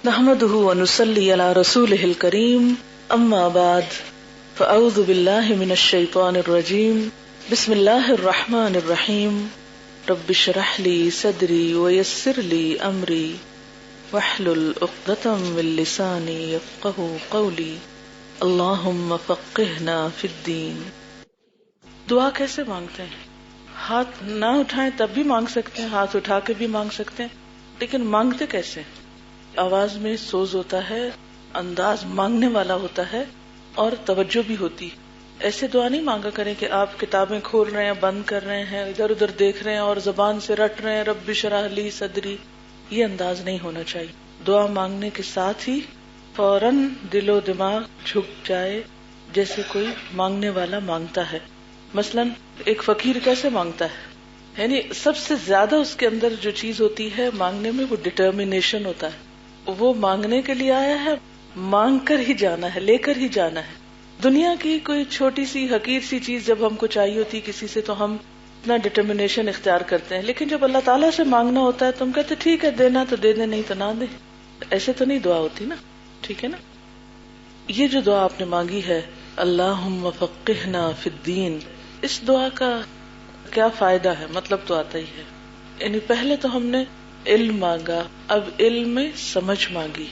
نحمده ونصلي على رسوله الكريم اما بعد فاعوذ بالله من الشيطان الرجيم بسم الله الرحمن الرحيم رب اشرح لي صدري ويسر لي امري واحلل عقدة من لساني يفقهوا قولي اللهم فقهنا في الدين. دعا کیسے مانگتے ہیں؟ ہاتھ نہ اٹھائیں تب بھی مانگ سکتے ہیں، ہاتھ اٹھا کے بھی مانگ سکتے ہیں، لیکن مانگتے کیسے؟ آواز میں سوز ہوتا ہے، انداز مانگنے والا ہوتا ہے اور توجہ بھی ہوتی. ایسے دعا نہیں مانگا کریں کہ آپ کتابیں کھول رہے ہیں، بند کر رہے ہیں، ادھر ادھر دیکھ رہے ہیں اور زبان سے رٹ رہے ہیں رب اشرح لی صدری. یہ انداز نہیں ہونا چاہیے. دعا مانگنے کے ساتھ ہی فوراً دل و دماغ جھک جائے جیسے کوئی مانگنے والا مانگتا ہے. مثلاً ایک فقیر کیسے مانگتا ہے، یعنی سب سے زیادہ اس کے اندر جو چیز ہوتی ہے مانگنے میں وہ ڈٹرمینیشن ہوتا ہے. وہ مانگنے کے لیے آیا ہے، مانگ کر ہی جانا ہے، لے کر ہی جانا ہے. دنیا کی کوئی چھوٹی سی حقیر سی چیز جب ہم کو چاہیے ہوتی کسی سے تو ہم اتنا ڈٹرمینیشن اختیار کرتے ہیں، لیکن جب اللہ تعالیٰ سے مانگنا ہوتا ہے تو ہم کہتے ٹھیک ہے دینا تو دے دیں، نہیں تو نہ دے. ایسے تو نہیں دعا ہوتی نا، ٹھیک ہے نا. یہ جو دعا آپ نے مانگی ہے اللہم فقہنا فی الدین، اس دعا کا کیا فائدہ ہے؟ مطلب تو آتا ہی ہے. یعنی پہلے تو ہم نے علم مانگا، اب علم میں سمجھ مانگی.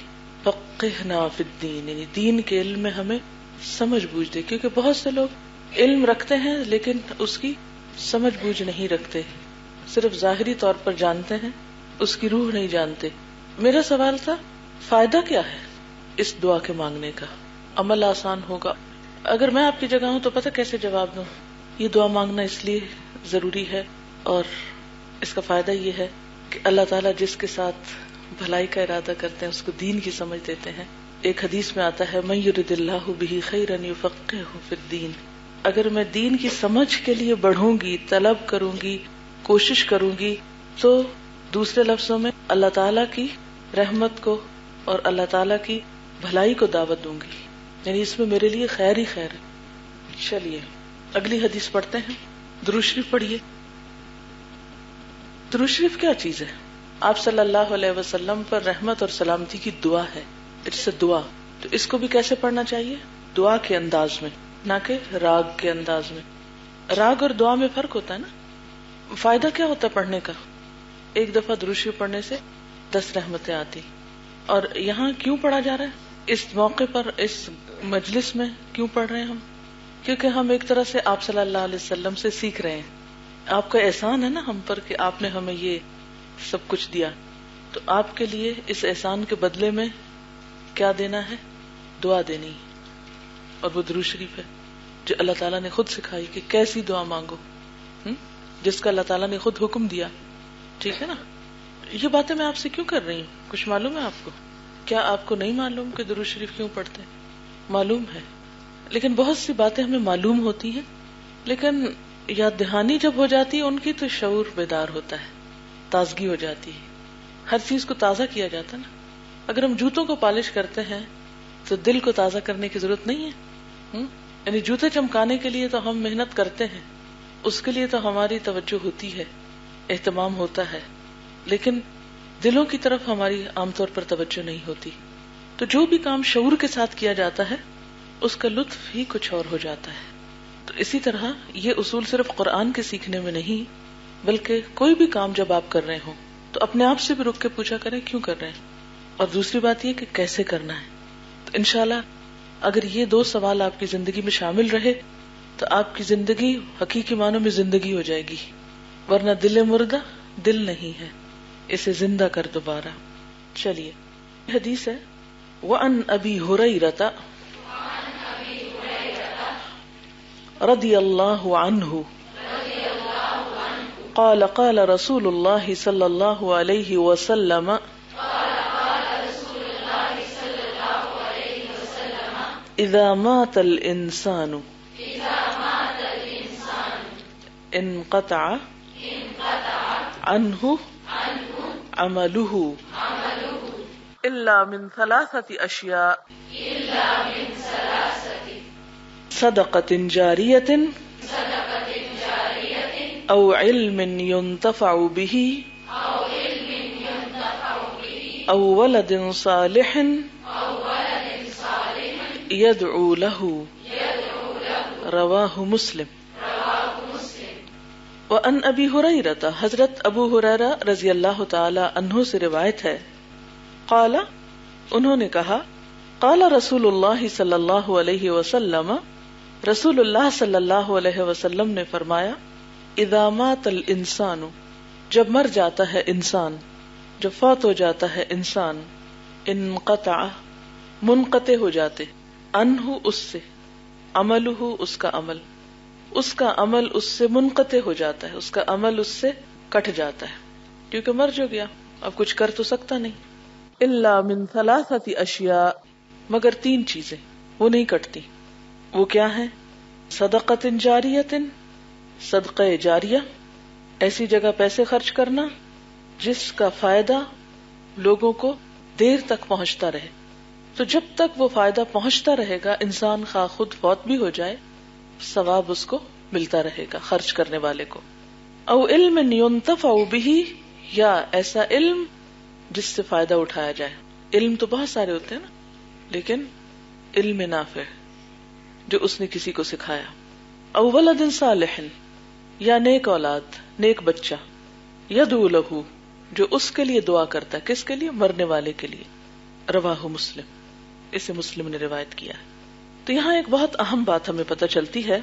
فقہنا فی الدین یعنی دین کے علم میں ہمیں سمجھ بوجھ دے، کیونکہ بہت سے لوگ علم رکھتے ہیں لیکن اس کی سمجھ بوجھ نہیں رکھتے، صرف ظاہری طور پر جانتے ہیں، اس کی روح نہیں جانتے. میرا سوال تھا فائدہ کیا ہے اس دعا کے مانگنے کا؟ عمل آسان ہوگا. اگر میں آپ کی جگہ ہوں تو پتہ کیسے جواب دوں؟ یہ دعا مانگنا اس لیے ضروری ہے اور اس کا فائدہ یہ ہے کہ اللہ تعالیٰ جس کے ساتھ بھلائی کا ارادہ کرتے ہیں اس کو دین کی سمجھ دیتے ہیں. ایک حدیث میں آتا ہے من یرد اللہ بہ خیرا یفقہہ فی الدین. اگر میں دین کی سمجھ کے لیے بڑھوں گی، طلب کروں گی، کوشش کروں گی تو دوسرے لفظوں میں اللہ تعالیٰ کی رحمت کو اور اللہ تعالیٰ کی بھلائی کو دعوت دوں گی، یعنی اس میں میرے لیے خیر ہی خیر ہے. چلیے اگلی حدیث پڑھتے ہیں. درود شریف پڑھیے. درود شریف کیا چیز ہے؟ آپ صلی اللہ علیہ وسلم پر رحمت اور سلامتی کی دعا ہے. اٹس اے دعا. تو اس کو بھی کیسے پڑھنا چاہیے؟ دعا کے انداز میں، نہ کہ راگ کے انداز میں. راگ اور دعا میں فرق ہوتا ہے نا. فائدہ کیا ہوتا ہے پڑھنے کا؟ ایک دفعہ درود شریف پڑھنے سے 10 رحمتیں آتی. اور یہاں کیوں پڑھا جا رہا ہے؟ اس موقع پر، اس مجلس میں کیوں پڑھ رہے ہیں ہم؟ کیونکہ ہم ایک طرح سے آپ صلی اللہ علیہ وسلم سے سیکھ رہے ہیں. آپ کا احسان ہے نا ہم پر کہ آپ نے ہمیں یہ سب کچھ دیا، تو آپ کے لیے اس احسان کے بدلے میں کیا دینا ہے؟ دعا دینی. اور وہ درود شریف ہے جو اللہ تعالیٰ نے خود سکھائی کہ کیسی دعا مانگو، جس کا اللہ تعالیٰ نے خود حکم دیا. ٹھیک ہے نا. یہ باتیں میں آپ سے کیوں کر رہی ہوں؟ کچھ معلوم ہے آپ کو؟ کیا آپ کو نہیں معلوم کہ درود شریف کیوں پڑھتے ہیں؟ معلوم ہے، لیکن بہت سی باتیں ہمیں معلوم ہوتی ہیں لیکن یاد دہانی جب ہو جاتی ہے ان کی تو شعور بیدار ہوتا ہے، تازگی ہو جاتی ہے. ہر چیز کو تازہ کیا جاتا ہے نا. اگر ہم جوتوں کو پالش کرتے ہیں تو دل کو تازہ کرنے کی ضرورت نہیں ہے. یعنی جوتے چمکانے کے لیے تو ہم محنت کرتے ہیں، اس کے لیے تو ہماری توجہ ہوتی ہے، اہتمام ہوتا ہے، لیکن دلوں کی طرف ہماری عام طور پر توجہ نہیں ہوتی. تو جو بھی کام شعور کے ساتھ کیا جاتا ہے اس کا لطف ہی کچھ اور ہو جاتا ہے. تو اسی طرح یہ اصول صرف قرآن کے سیکھنے میں نہیں، بلکہ کوئی بھی کام جب آپ کر رہے ہوں تو اپنے آپ سے بھی رک کے پوچھا کریں کیوں کر رہے ہیں، اور دوسری بات یہ کہ کیسے کرنا ہے. تو انشاءاللہ اگر یہ 2 سوال آپ کی زندگی میں شامل رہے تو آپ کی زندگی حقیقی معنوں میں زندگی ہو جائے گی. ورنہ دل مردہ دل نہیں ہے، اسے زندہ کر دوبارہ. چلیے حدیث ہے وَعَنْ أَبِي هُرَيْرَةَ رضی اللہ عنہ قال قال رسول اللہ صلی اللہ علیہ وسلم اذا مات الانسان انقطع عنہ عمله الا من 3 اشیاء صدقة جاریة او علم ينتفع به او ولد صالح يدعو له رواہ مسلم. وعن ابی ہریرہ، حضرت ابو ہریرہ رضی اللہ تعالی عنہ سے روایت ہے، قال انہوں نے کہا، قال رسول اللہ صلی اللہ علیہ وسلم، رسول اللہ صلی اللہ علیہ وسلم نے فرمایا، اذا مات الانسان، جب مر جاتا ہے انسان، جب فوت ہو جاتا ہے انسان، انقطع، منقطع ہو جاتے، عنہ اس سے، عملہ اس کا عمل، اس کا عمل اس سے منقطع ہو جاتا ہے، اس کا عمل اس سے کٹ جاتا ہے، کیونکہ مر جو گیا اب کچھ کر تو سکتا نہیں، الا من ثلاثۃ اشیاء، مگر تین چیزیں وہ نہیں کٹتی. وہ کیا ہے؟ صدقۃ جاریۃ، صدقہ جاریہ، ایسی جگہ پیسے خرچ کرنا جس کا فائدہ لوگوں کو دیر تک پہنچتا رہے. تو جب تک وہ فائدہ پہنچتا رہے گا، انسان خواہ خود فوت بھی ہو جائے، ثواب اس کو ملتا رہے گا خرچ کرنے والے کو. او علم ينتفع به، یا ایسا علم جس سے فائدہ اٹھایا جائے. علم تو بہت سارے ہوتے ہیں نا، لیکن علم نافع جو اس نے کسی کو سکھایا. او ولد صالح، یا نیک اولاد، نیک بچہ، یدعو له، جو اس کے لیے دعا کرتا ہے. کس کے لیے؟ مرنے والے کے لیے. رواہ مسلم، اسے مسلم نے روایت کیا ہے. تو یہاں ایک بہت اہم بات ہمیں پتہ چلتی ہے.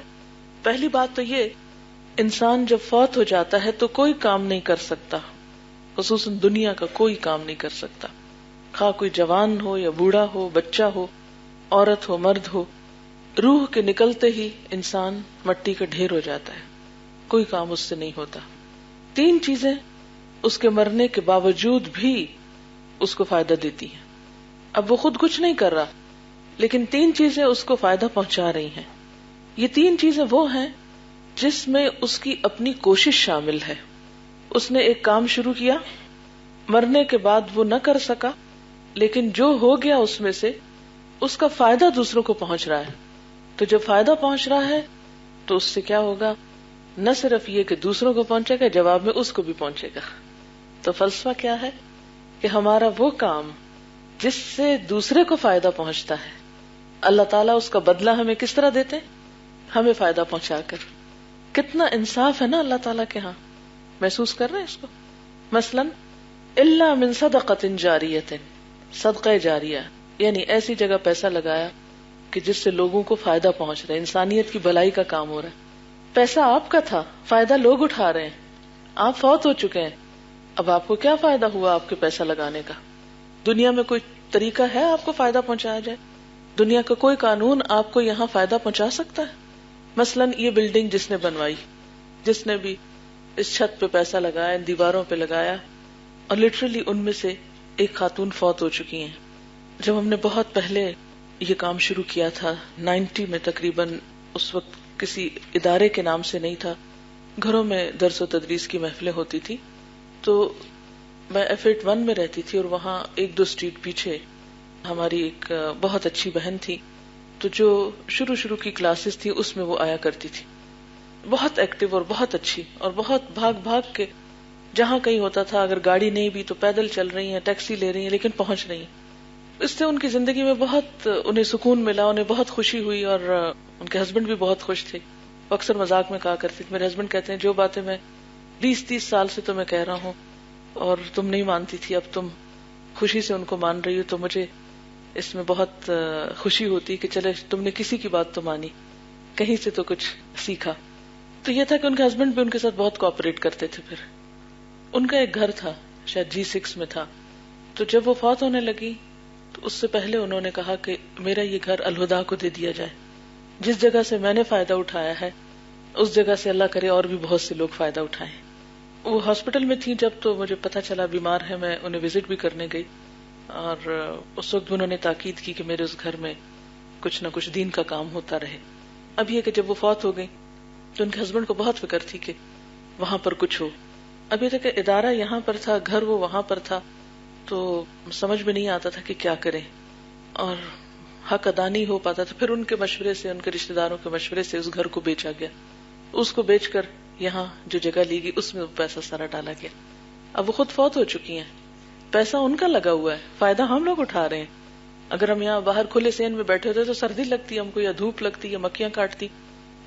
پہلی بات تو یہ، انسان جب فوت ہو جاتا ہے تو کوئی کام نہیں کر سکتا، خصوصاً دنیا کا کوئی کام نہیں کر سکتا، خواہ کوئی جوان ہو یا بوڑھا ہو، بچہ ہو، عورت ہو، مرد ہو. روح کے نکلتے ہی انسان مٹی کا ڈھیر ہو جاتا ہے، کوئی کام اس سے نہیں ہوتا. تین چیزیں اس کے مرنے کے باوجود بھی اس کو فائدہ دیتی ہیں. اب وہ خود کچھ نہیں کر رہا، لیکن تین چیزیں اس کو فائدہ پہنچا رہی ہیں. یہ تین چیزیں وہ ہیں جس میں اس کی اپنی کوشش شامل ہے. اس نے ایک کام شروع کیا، مرنے کے بعد وہ نہ کر سکا، لیکن جو ہو گیا اس میں سے اس کا فائدہ دوسروں کو پہنچ رہا ہے. تو جب فائدہ پہنچ رہا ہے تو اس سے کیا ہوگا؟ نہ صرف یہ کہ دوسروں کو پہنچے گا، جواب میں اس کو بھی پہنچے گا. تو فلسفہ کیا ہے کہ ہمارا وہ کام جس سے دوسرے کو فائدہ پہنچتا ہے، اللہ تعالیٰ اس کا بدلہ ہمیں کس طرح دیتے؟ ہمیں فائدہ پہنچا کر. کتنا انصاف ہے نا اللہ تعالیٰ کے ہاں. محسوس کر رہے ہیں اس کو؟ مثلاً الا من صدقۃ جاریۃ، صدقہ جاریہ، یعنی ایسی جگہ پیسہ لگایا کہ جس سے لوگوں کو فائدہ پہنچ رہا ہے، انسانیت کی بھلائی کا کام ہو رہا ہے. پیسہ آپ کا تھا، فائدہ لوگ اٹھا رہے ہیں، آپ فوت ہو چکے ہیں، اب آپ کو کیا فائدہ ہوا آپ کے پیسہ لگانے کا؟ دنیا میں کوئی طریقہ ہے آپ کو فائدہ پہنچایا جائے؟ دنیا کا کوئی قانون آپ کو یہاں فائدہ پہنچا سکتا ہے؟ مثلاً یہ بلڈنگ جس نے بنوائی، جس نے بھی اس چھت پہ پیسہ لگایا، ان دیواروں پہ لگایا، اور لٹرلی ان میں سے ایک خاتون فوت ہو چکی ہیں. جب ہم نے بہت پہلے یہ کام شروع کیا تھا 90 میں تقریباً، اس وقت کسی ادارے کے نام سے نہیں تھا، گھروں میں درس و تدریس کی محفلیں ہوتی تھی. تو میں F81 میں رہتی تھی، اور وہاں ایک دو اسٹریٹ پیچھے ہماری ایک بہت اچھی بہن تھی. تو جو شروع کی کلاسز تھی اس میں وہ آیا کرتی تھی، بہت ایکٹیو اور بہت اچھی، اور بہت بھاگ کے جہاں کہیں ہوتا تھا، اگر گاڑی نہیں بھی تو پیدل چل رہی ہیں، ٹیکسی لے رہی ہیں، لیکن پہنچ رہی ہیں. اس سے ان کی زندگی میں بہت انہیں سکون ملا، انہیں بہت خوشی ہوئی، اور ان کے ہسبینڈ بھی بہت خوش تھے. وہ اکثر مذاق میں کہا کرتے تھے، میرے ہسبینڈ کہتے ہیں جو باتیں میں 20-30 سال سے تمہیں کہہ رہا ہوں اور تم نہیں مانتی تھی، اب تم خوشی سے ان کو مان رہی ہو، تو مجھے اس میں بہت خوشی ہوتی کہ چلے تم نے کسی کی بات تو مانی، کہیں سے تو کچھ سیکھا. تو یہ تھا کہ ان کے ہسبینڈ بھی ان کے ساتھ بہت کوآپریٹ کرتے تھے. پھر ان کا ایک گھر تھا، شاید G6 میں تھا. تو جب وہ فوت ہونے لگی تو اس سے پہلے انہوں نے کہا کہ میرا یہ گھر الہدا کو دے دیا جائے. جس جگہ سے میں نے فائدہ اٹھایا ہے اس جگہ سے اللہ کرے اور بھی بہت سے لوگ فائدہ اٹھائیں. وہ ہاسپٹل میں تھی جب، تو مجھے پتا چلا بیمار ہے، میں انہیں وزٹ بھی کرنے گئی، اور اس وقت انہوں نے تاکید کی کہ میرے اس گھر میں کچھ نہ کچھ دین کا کام ہوتا رہے. اب یہ کہ جب وہ فوت ہو گئی تو ان کے ہسبینڈ کو بہت فکر تھی کہ وہاں پر کچھ ہو. اب یہ تھا کہ ادارہ یہاں پر تھا، گھر وہ وہاں پر تھا، تو سمجھ میں نہیں آتا تھا کہ کیا کریں، اور حق ادا نہیں ہو پاتا تھا. پھر ان کے مشورے سے، ان کے رشتے داروں کے مشورے سے اس گھر کو بیچا گیا. اس کو بیچ کر یہاں جو جگہ لی گئی اس میں پیسہ سارا ڈالا گیا. اب وہ خود فوت ہو چکی ہیں، پیسہ ان کا لگا ہوا ہے، فائدہ ہم لوگ اٹھا رہے ہیں. اگر ہم یہاں باہر کھلے سین میں بیٹھے ہوتے تو سردی لگتی ہم کو، یا دھوپ لگتی، یا مکھیاں کاٹتی،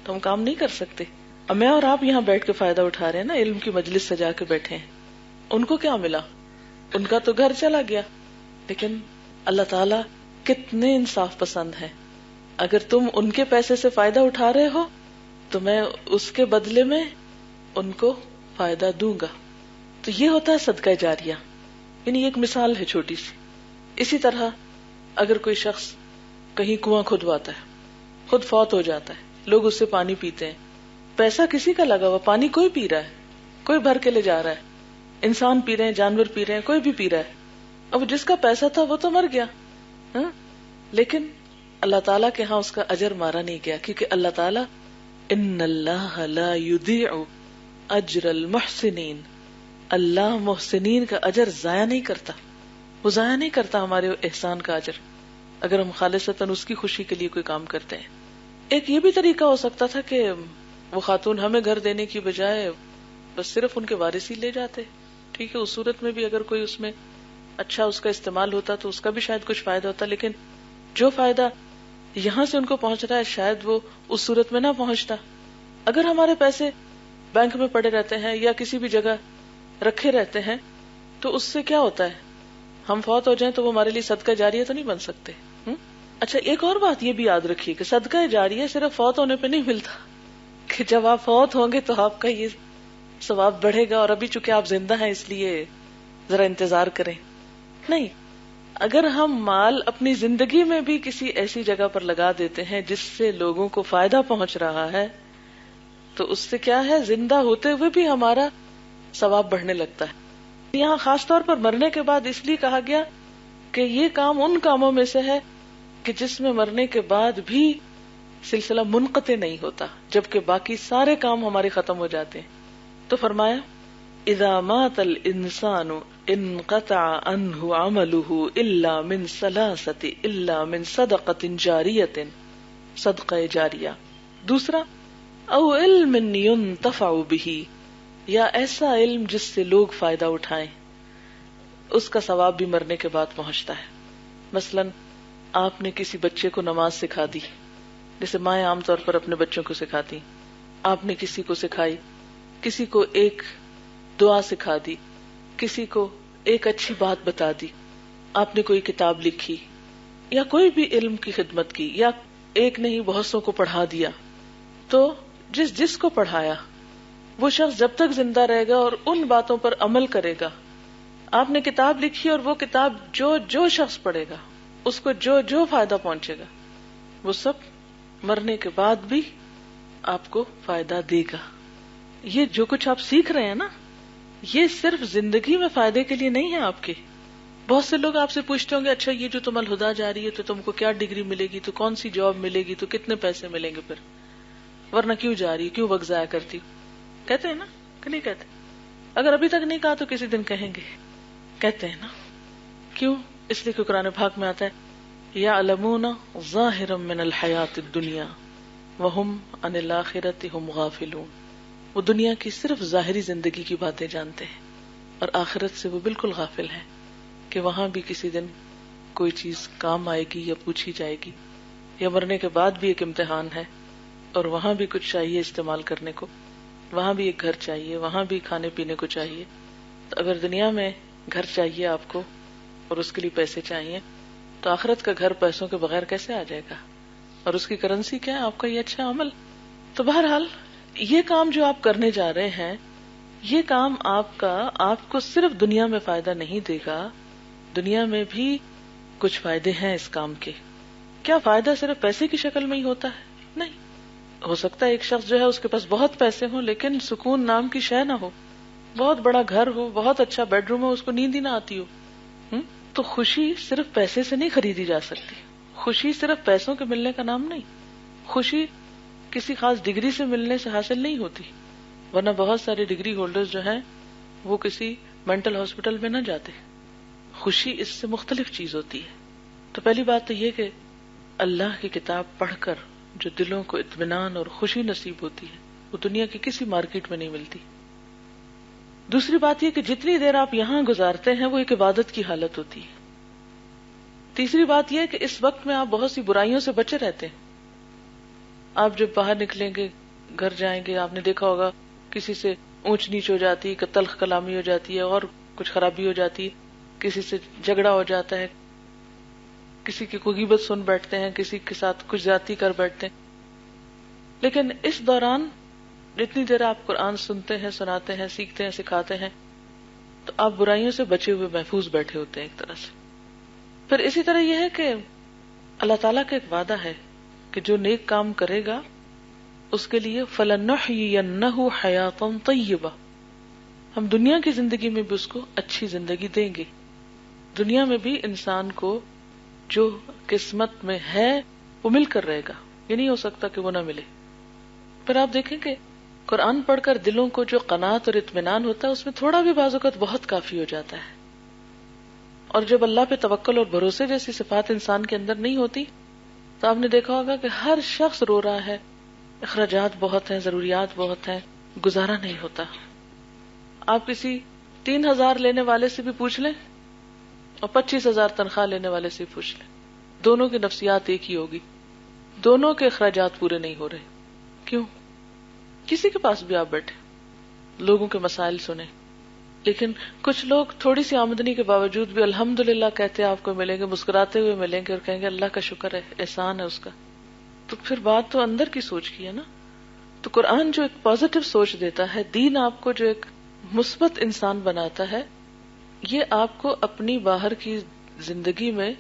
تو ہم کام نہیں کر سکتے. اب میں اور آپ یہاں بیٹھ کے فائدہ اٹھا رہے ہیں نا، علم کی مجلس سجا کے بیٹھے ہیں. ان کو کیا ملا؟ ان کا تو گھر چلا گیا. لیکن اللہ تعالیٰ کتنے انصاف پسند ہے. اگر تم ان کے پیسے سے فائدہ اٹھا رہے ہو تو میں اس کے بدلے میں ان کو فائدہ دوں گا. تو یہ ہوتا ہے صدقہ جاریہ. یعنی ایک مثال ہے چھوٹی سی. اسی طرح اگر کوئی شخص کہیں کنواں کھدواتا ہے، خود فوت ہو جاتا ہے، لوگ اس سے پانی پیتے ہیں، پیسہ کسی کا لگا ہوا، پانی کوئی پی رہا ہے، کوئی بھر کے لے جا رہا ہے، انسان پی رہے ہیں، جانور پی رہے ہیں، کوئی بھی پی رہا ہے. اب جس کا پیسہ تھا وہ تو مر گیا، لیکن اللہ تعالیٰ کے ہاں اس کا اجر مارا نہیں گیا، کیونکہ اللہ تعالیٰ ان اللہ لا یضیع اجر المحسنین، اللہ محسنین کا اجر ضائع نہیں کرتا. وہ ضائع نہیں کرتا ہمارے احسان کا اجر، اگر ہم خالصتاً اس کی خوشی کے لیے کوئی کام کرتے ہیں. ایک یہ بھی طریقہ ہو سکتا تھا کہ وہ خاتون ہمیں گھر دینے کی بجائے بس صرف ان کے وارث ہی لے جاتے. ٹھیک ہے، اس صورت میں بھی اگر کوئی اس میں اچھا اس کا استعمال ہوتا تو اس کا بھی شاید کچھ فائدہ ہوتا، لیکن جو فائدہ یہاں سے ان کو پہنچ رہا ہے شاید وہ اس صورت میں نہ پہنچتا. اگر ہمارے پیسے بینک میں پڑے رہتے ہیں یا کسی بھی جگہ رکھے رہتے ہیں تو اس سے کیا ہوتا ہے؟ ہم فوت ہو جائیں تو وہ ہمارے لیے صدقہ جاریہ تو نہیں بن سکتے. اچھا، ایک اور بات یہ بھی یاد رکھیے کہ صدقہ جاریہ صرف فوت ہونے پہ نہیں ملتا کہ جب آپ فوت ہوں گے تو آپ کا یہ ثواب بڑھے گا اور ابھی چونکہ آپ زندہ ہیں اس لیے ذرا انتظار کریں. نہیں، اگر ہم مال اپنی زندگی میں بھی کسی ایسی جگہ پر لگا دیتے ہیں جس سے لوگوں کو فائدہ پہنچ رہا ہے تو اس سے کیا ہے، زندہ ہوتے ہوئے بھی ہمارا ثواب بڑھنے لگتا ہے. یہاں خاص طور پر مرنے کے بعد اس لیے کہا گیا کہ یہ کام ان کاموں میں سے ہے کہ جس میں مرنے کے بعد بھی سلسلہ منقطع نہیں ہوتا، جبکہ باقی سارے کام ہمارے ختم ہو جاتے ہیں. تو فرمایا اذا مات الانسان انقطع عنه عمله الا من ثلاثه الا من صدقة جاریۃ، صدقہ جاریہ. دوسرا او علم ينتفع به، یا ایسا علم جس سے لوگ فائدہ اٹھائیں، اس کا ثواب بھی مرنے کے بعد پہنچتا ہے. مثلا آپ نے کسی بچے کو نماز سکھا دی، جیسے مائیں عام طور پر اپنے بچوں کو سکھاتی، آپ نے کسی کو سکھائی، کسی کو ایک دعا سکھا دی، کسی کو ایک اچھی بات بتا دی، آپ نے کوئی کتاب لکھی یا کوئی بھی علم کی خدمت کی، یا ایک نہیں بہت سو کو پڑھا دیا، تو جس کو پڑھایا وہ شخص جب تک زندہ رہے گا اور ان باتوں پر عمل کرے گا. آپ نے کتاب لکھی اور وہ کتاب جو شخص پڑھے گا اس کو جو فائدہ پہنچے گا وہ سب مرنے کے بعد بھی آپ کو فائدہ دے گا. یہ جو کچھ آپ سیکھ رہے ہیں نا، یہ صرف زندگی میں فائدے کے لیے نہیں ہے آپ کے. بہت سے لوگ آپ سے پوچھتے ہوں گے اچھا یہ جو تم الہدا جا رہی ہے تو تم کو کیا ڈگری ملے گی، تو کون سی جاب ملے گی، تو کتنے پیسے ملیں گے، پھر ورنہ کیوں جا رہی ہے، کیوں وقت ضائع کرتی. کہتے ہیں نا کہ نہیں کہتے؟ اگر ابھی تک نہیں کہا تو کسی دن کہیں گے. کہتے ہیں نا. کیوں؟ اس لیے کہ قرآن پاک میں آتا ہے یعلمون ظاہرا من الحیات الدنیا وہم عن الآخرۃ ہم غافلون. وہ دنیا کی صرف ظاہری زندگی کی باتیں جانتے ہیں اور آخرت سے وہ بالکل غافل ہیں کہ وہاں بھی کسی دن کوئی چیز کام آئے گی یا پوچھی جائے گی، یا مرنے کے بعد بھی ایک امتحان ہے اور وہاں بھی کچھ چاہیے استعمال کرنے کو، وہاں بھی ایک گھر چاہیے، وہاں بھی کھانے پینے کو چاہیے. تو اگر دنیا میں گھر چاہیے آپ کو اور اس کے لیے پیسے چاہیے تو آخرت کا گھر پیسوں کے بغیر کیسے آ جائے گا؟ اور اس کی کرنسی کیا ہے؟ آپ کا یہ اچھا عمل. تو بہرحال یہ کام جو آپ کرنے جا رہے ہیں، یہ کام آپ کو صرف دنیا میں فائدہ نہیں دے گا، دنیا میں بھی کچھ فائدے ہیں اس کام کے. کیا فائدہ صرف پیسے کی شکل میں ہی ہوتا ہے؟ نہیں. ہو سکتا ہے ایک شخص جو ہے اس کے پاس بہت پیسے ہوں لیکن سکون نام کی شے نہ ہو، بہت بڑا گھر ہو، بہت اچھا بیڈ روم ہو، اس کو نیند ہی نہ آتی ہو. تو خوشی صرف پیسے سے نہیں خریدی جا سکتی. خوشی صرف پیسوں کے ملنے کا نام نہیں. خوشی کسی خاص ڈگری سے ملنے سے حاصل نہیں ہوتی، ورنہ بہت سارے ڈگری ہولڈرز جو ہیں وہ کسی مینٹل ہاسپٹل میں نہ جاتے. خوشی اس سے مختلف چیز ہوتی ہے. تو پہلی بات تو یہ کہ اللہ کی کتاب پڑھ کر جو دلوں کو اطمینان اور خوشی نصیب ہوتی ہے وہ دنیا کی کسی مارکیٹ میں نہیں ملتی. دوسری بات یہ کہ جتنی دیر آپ یہاں گزارتے ہیں وہ ایک عبادت کی حالت ہوتی ہے. تیسری بات یہ کہ اس وقت میں آپ بہت سی برائیوں سے بچے رہتے ہیں. آپ جب باہر نکلیں گے، گھر جائیں گے، آپ نے دیکھا ہوگا کسی سے اونچ نیچ ہو جاتی ہے، تلخ کلامی ہو جاتی ہے، اور کچھ خرابی ہو جاتی ہے، کسی سے جھگڑا ہو جاتا ہے، کسی کی کوئی غیبت سن بیٹھتے ہیں، کسی کے ساتھ کچھ زیادتی کر بیٹھتے ہیں. لیکن اس دوران جتنی دیر آپ قرآن سنتے ہیں، سناتے ہیں، سیکھتے ہیں، سکھاتے ہیں، تو آپ برائیوں سے بچے ہوئے محفوظ بیٹھے ہوتے ہیں ایک طرح سے. پھر اسی طرح یہ ہے کہ اللہ تعالیٰ کا ایک وعدہ ہے کہ جو نیک کام کرے گا اس کے لیے فَلَنُحْيِيَنَّهُ حَيَاةً طَيِّبَةً، ہم دنیا کی زندگی میں بھی اس کو اچھی زندگی دیں گے. دنیا میں بھی انسان کو جو قسمت میں ہے وہ مل کر رہے گا، یہ نہیں ہو سکتا کہ وہ نہ ملے. پھر آپ دیکھیں کہ قرآن پڑھ کر دلوں کو جو قناعت اور اطمینان ہوتا ہے اس میں تھوڑا بھی بعض اوقات بہت کافی ہو جاتا ہے. اور جب اللہ پہ توکل اور بھروسے جیسی صفات انسان کے اندر نہیں ہوتی تو آپ نے دیکھا ہوگا کہ ہر شخص رو رہا ہے، اخراجات بہت ہیں، ضروریات بہت ہیں، گزارا نہیں ہوتا. آپ کسی 3,000 لینے والے سے بھی پوچھ لیں اور 25,000 تنخواہ لینے والے سے بھی پوچھ لیں، دونوں کی نفسیات ایک ہی ہوگی، دونوں کے اخراجات پورے نہیں ہو رہے. کیوں؟ کسی کے پاس بھی آپ بیٹھے لوگوں کے مسائل سنیں، لیکن کچھ لوگ تھوڑی سی آمدنی کے باوجود بھی الحمدللہ کہتے آپ کو ملیں گے، مسکراتے ہوئے ملیں گے اور کہیں گے اللہ کا شکر ہے، احسان ہے اس کا. تو پھر بات تو اندر کی سوچ کی ہے نا. تو قرآن جو ایک پازیٹو سوچ دیتا ہے، دین آپ کو جو ایک مثبت انسان بناتا ہے، یہ آپ کو اپنی باہر کی زندگی میں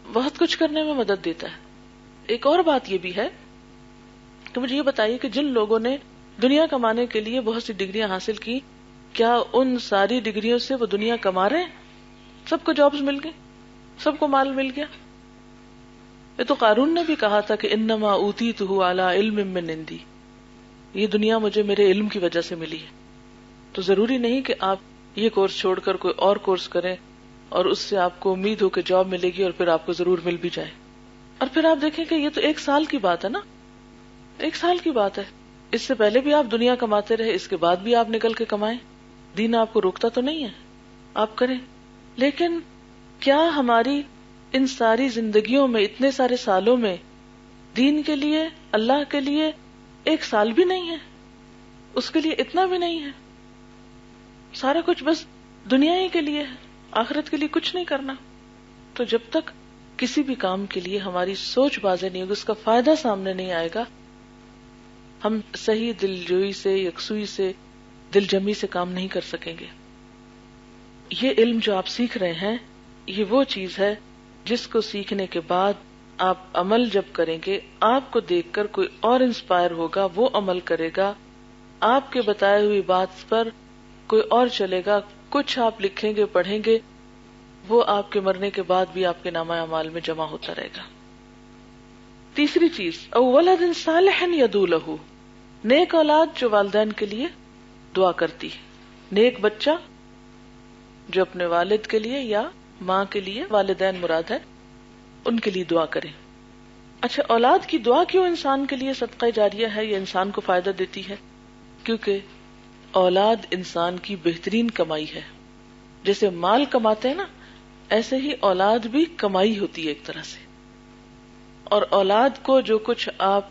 بہت کچھ کرنے میں مدد دیتا ہے. ایک اور بات یہ بھی ہے کہ مجھے یہ بتائیے کہ جن لوگوں نے دنیا کمانے کے لیے بہت سی ڈگریاں حاصل کی، کیا ان ساری ڈگریوں سے وہ دنیا کما رہے ہیں؟ سب کو جابز مل گئے، سب کو مال مل گیا. یہ تو قارون نے بھی کہا تھا کہ انما اوتیتہ علی علم من عندی، یہ دنیا مجھے میرے علم کی وجہ سے ملی ہے. تو ضروری نہیں کہ آپ یہ کورس چھوڑ کر کوئی اور کورس کریں اور اس سے آپ کو امید ہو کہ جاب ملے گی اور پھر آپ کو ضرور مل بھی جائے. اور پھر آپ دیکھیں کہ یہ تو 1 سال کی بات ہے نا، 1 سال کی بات ہے. اس سے پہلے بھی آپ دنیا کماتے رہے، اس کے بعد بھی آپ نکل کے کمائیں، دین آپ کو روکتا تو نہیں ہے، آپ کریں. لیکن کیا ہماری ان ساری زندگیوں میں، اتنے سارے سالوں میں دین کے لیے، اللہ کے لیے 1 سال بھی نہیں ہے؟ اس کے لیے اتنا بھی نہیں ہے. سارا کچھ بس دنیا ہی کے لیے ہے، آخرت کے لیے کچھ نہیں کرنا. تو جب تک کسی بھی کام کے لیے ہماری سوچ واضح نہیں ہوگی، اس کا فائدہ سامنے نہیں آئے گا، ہم صحیح دلجوئی سے، یکسوئی سے، دل جمی سے کام نہیں کر سکیں گے. یہ علم جو آپ سیکھ رہے ہیں، یہ وہ چیز ہے جس کو سیکھنے کے بعد آپ عمل جب کریں گے، آپ کو دیکھ کر کوئی اور انسپائر ہوگا، وہ عمل کرے گا، آپ کے بتائے ہوئی بات پر کوئی اور چلے گا، کچھ آپ لکھیں گے، پڑھیں گے، وہ آپ کے مرنے کے بعد بھی آپ کے نامہ اعمال میں جمع ہوتا رہے گا. تیسری چیز، او ولد صالح یدعو لہ، نیک اولاد جو والدین کے لیے دعا کرتی ہے. نیک بچہ جو اپنے والد کے لیے یا ماں کے لیے، والدین مراد ہے، ان کے لیے دعا کرے. اچھا، اولاد کی دعا کیوں انسان کے لیے صدقہ جاریہ ہے، یہ انسان کو فائدہ دیتی ہے؟ کیونکہ اولاد انسان کی بہترین کمائی ہے. جیسے مال کماتے ہیں نا، ایسے ہی اولاد بھی کمائی ہوتی ہے ایک طرح سے. اور اولاد کو جو کچھ آپ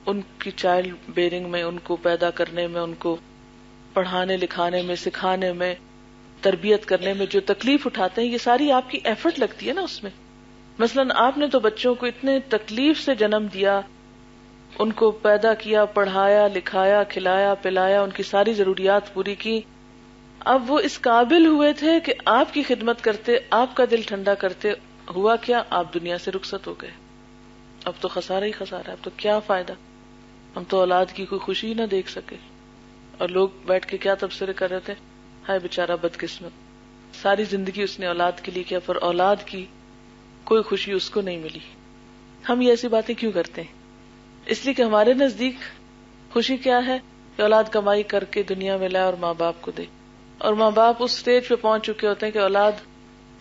ان کی چائلڈ بیئرنگ میں، ان کو پیدا کرنے میں، ان کو پڑھانے لکھانے میں، سکھانے میں، تربیت کرنے میں جو تکلیف اٹھاتے ہیں، یہ ساری آپ کی ایفرٹ لگتی ہے نا اس میں. مثلاً آپ نے تو بچوں کو اتنے تکلیف سے جنم دیا، ان کو پیدا کیا، پڑھایا لکھایا، کھلایا پلایا، ان کی ساری ضروریات پوری کی. اب وہ اس قابل ہوئے تھے کہ آپ کی خدمت کرتے، آپ کا دل ٹھنڈا کرتے. ہوا کیا؟ آپ دنیا سے رخصت ہو گئے. اب تو خسارہ ہی خسارہ ہے، اب تو کیا فائدہ؟ ہم تو اولاد کی کوئی خوشی نہ دیکھ سکے. اور لوگ بیٹھ کے کیا تبصرے کر رہے تھے، ہائے بیچارہ بدقسمت، ساری زندگی اس نے اولاد کے لیے کیا، پر اولاد کی کوئی خوشی اس کو نہیں ملی. ہم یہ ایسی باتیں کیوں کرتے ہیں؟ اس لیے کہ ہمارے نزدیک خوشی کیا ہے کہ اولاد کمائی کر کے دنیا میں لائے اور ماں باپ کو دے. اور ماں باپ اس سٹیج پہ پہنچ چکے ہوتے ہیں کہ اولاد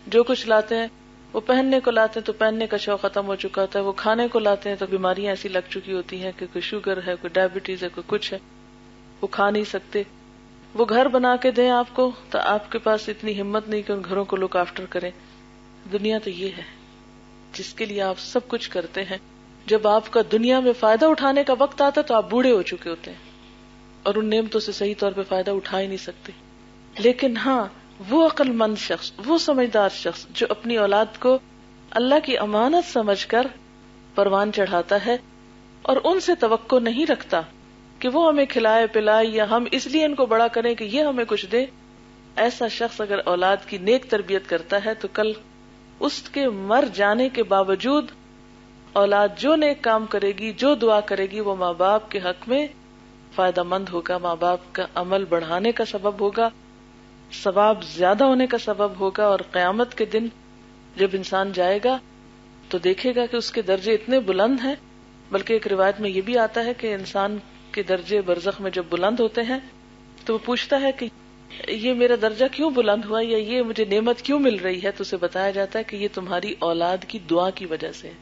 جو کچھ لاتے ہیں، وہ پہننے کو لاتے ہیں تو پہننے کا شوق ختم ہو چکا ہوتا ہے، وہ کھانے کو لاتے ہیں تو بیماریاں ایسی لگ چکی ہوتی ہیں کہ کوئی شوگر ہے، کوئی ڈائبٹیز ہے، کوئی کچھ ہے، وہ کھا نہیں سکتے. وہ گھر بنا کے دیں آپ کو تو آپ کے پاس اتنی ہمت نہیں کہ ان گھروں کو لک آفٹر کریں. دنیا تو یہ ہے جس کے لیے آپ سب کچھ کرتے ہیں. جب آپ کا دنیا میں فائدہ اٹھانے کا وقت آتا ہے تو آپ بوڑھے ہو چکے ہوتے ہیں اور ان نعمتوں سے صحیح طور پہ فائدہ اٹھا ہی نہیں سکتے. لیکن ہاں، وہ عقل مند شخص، وہ سمجھدار شخص جو اپنی اولاد کو اللہ کی امانت سمجھ کر پروان چڑھاتا ہے اور ان سے توقع نہیں رکھتا کہ وہ ہمیں کھلائے پلائے یا ہم اس لیے ان کو بڑا کریں کہ یہ ہمیں کچھ دے. ایسا شخص اگر اولاد کی نیک تربیت کرتا ہے تو کل اس کے مر جانے کے باوجود اولاد جو نیک کام کرے گی، جو دعا کرے گی، وہ ماں باپ کے حق میں فائدہ مند ہوگا، ماں باپ کا عمل بڑھانے کا سبب ہوگا، ثواب زیادہ ہونے کا سبب ہوگا. اور قیامت کے دن جب انسان جائے گا تو دیکھے گا کہ اس کے درجے اتنے بلند ہیں. بلکہ ایک روایت میں یہ بھی آتا ہے کہ انسان کے درجے برزخ میں جب بلند ہوتے ہیں تو وہ پوچھتا ہے کہ یہ میرا درجہ کیوں بلند ہوا یا یہ مجھے نعمت کیوں مل رہی ہے، تو اسے بتایا جاتا ہے کہ یہ تمہاری اولاد کی دعا کی وجہ سے ہے.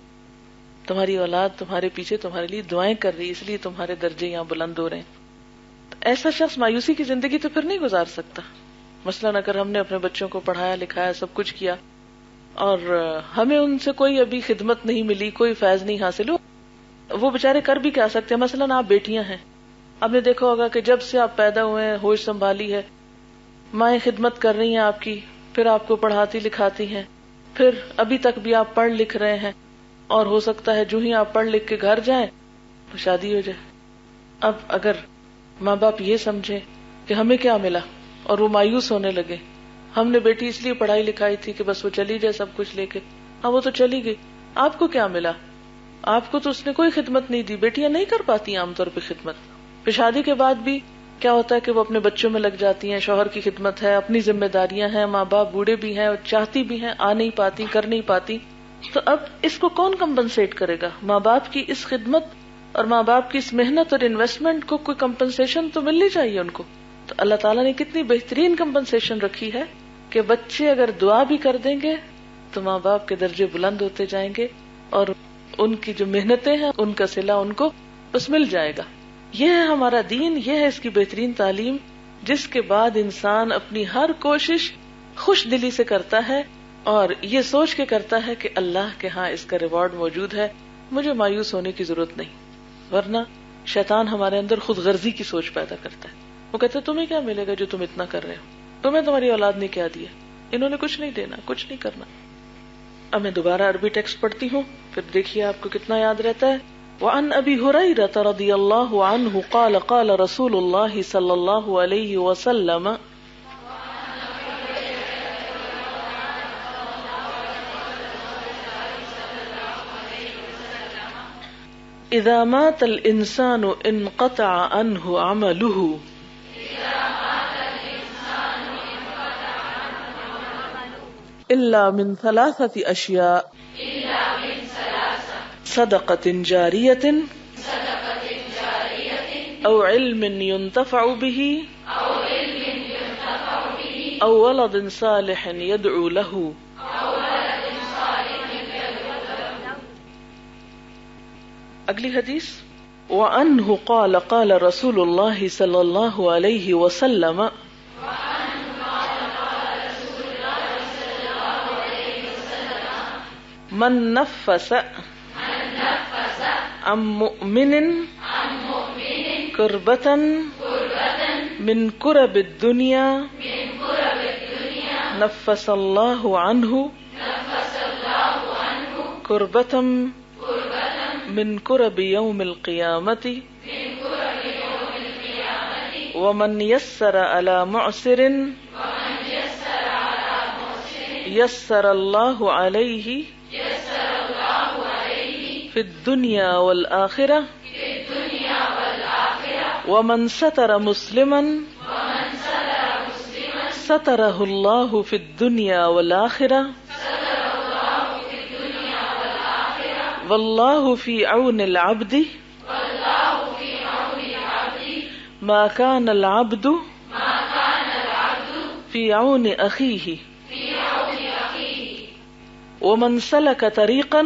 تمہاری اولاد تمہارے پیچھے تمہارے لیے دعائیں کر رہی، اس لیے تمہارے درجے یہاں بلند ہو رہے ہیں. ایسا شخص مایوسی کی زندگی تو پھر نہیں گزار سکتا. مثلاً اگر ہم نے اپنے بچوں کو پڑھایا لکھایا، سب کچھ کیا، اور ہمیں ان سے کوئی ابھی خدمت نہیں ملی، کوئی فیض نہیں حاصل ہو، وہ بےچارے کر بھی کیا سکتے ہیں. مثلاً آپ بیٹیاں ہیں، آپ نے دیکھا ہوگا کہ جب سے آپ پیدا ہوئے ہیں، ہوش سنبھالی ہے، مائیں خدمت کر رہی ہیں آپ کی، پھر آپ کو پڑھاتی لکھاتی ہیں، پھر ابھی تک بھی آپ پڑھ لکھ رہے ہیں، اور ہو سکتا ہے جو ہی آپ پڑھ لکھ کے گھر جائیں تو شادی ہو جائے. اب اگر ماں باپ یہ سمجھے کہ ہمیں کیا ملا اور وہ مایوس ہونے لگے، ہم نے بیٹی اس لیے پڑھائی لکھائی تھی کہ بس وہ چلی جائے سب کچھ لے کے، ہاں وہ تو چلی گئی، آپ کو کیا ملا؟ آپ کو تو اس نے کوئی خدمت نہیں دی. بیٹیاں نہیں کر پاتی عام طور پہ خدمت. پھر شادی کے بعد بھی کیا ہوتا ہے کہ وہ اپنے بچوں میں لگ جاتی ہیں، شوہر کی خدمت ہے، اپنی ذمہ داریاں ہیں، ماں باپ بوڑھے بھی ہیں اور چاہتی بھی ہیں، آ نہیں پاتی، کر نہیں پاتی. تو اب اس کو کون کمپنسیٹ کرے گا؟ ماں باپ کی اس خدمت اور ماں باپ کی اس محنت اور انویسٹمنٹ کو کوئی کمپنسیشن تو ملنی چاہیے ان کو. تو اللہ تعالیٰ نے کتنی بہترین کمپنسیشن رکھی ہے کہ بچے اگر دعا بھی کر دیں گے تو ماں باپ کے درجے بلند ہوتے جائیں گے اور ان کی جو محنتیں ہیں ان کا صلہ ان کو بس مل جائے گا. یہ ہے ہمارا دین، یہ ہے اس کی بہترین تعلیم، جس کے بعد انسان اپنی ہر کوشش خوش دلی سے کرتا ہے اور یہ سوچ کے کرتا ہے کہ اللہ کے ہاں اس کا ریوارڈ موجود ہے، مجھے مایوس ہونے کی ضرورت نہیں. ورنہ شیطان ہمارے اندر خود غرضی کی سوچ پیدا کرتا ہے. وہ کہتے ہیں تمہیں کیا ملے گا جو تم اتنا کر رہے ہو، تمہیں تمہاری اولاد نے کیا دیا، انہوں نے کچھ نہیں دینا، کچھ نہیں کرنا. اب میں دوبارہ عربی ٹیکسٹ پڑھتی ہوں، پھر دیکھیے آپ کو کتنا یاد رہتا ہے. وعن ابی ہریرہ رضی اللہ عنہ قال قال رسول اللہ صلی اللہ علیہ وسلم اذا مات الانسان انقطع عنه عمله الا من ثلاثة اشیاء صدقة جاریة او علم ينتفع به او ولد صالح يدعو له. اگلی حدیث وعنہ قال قال رسول اللہ صلی اللہ علیہ وسلم من نفس عن مؤمن کربة من کرب الدنیا نفس اللہ عنہ کربة من کرب یوم القیامت ومن یسر علی معسر یسر اللہ علیہ فی الدنیا والآخرہ ومن ستر مسلما سترہ اللہ فی الدنیا والآخرہ واللہ فی عون العبد ما کان العبد فی عون اخیہ ومن سلک طریقا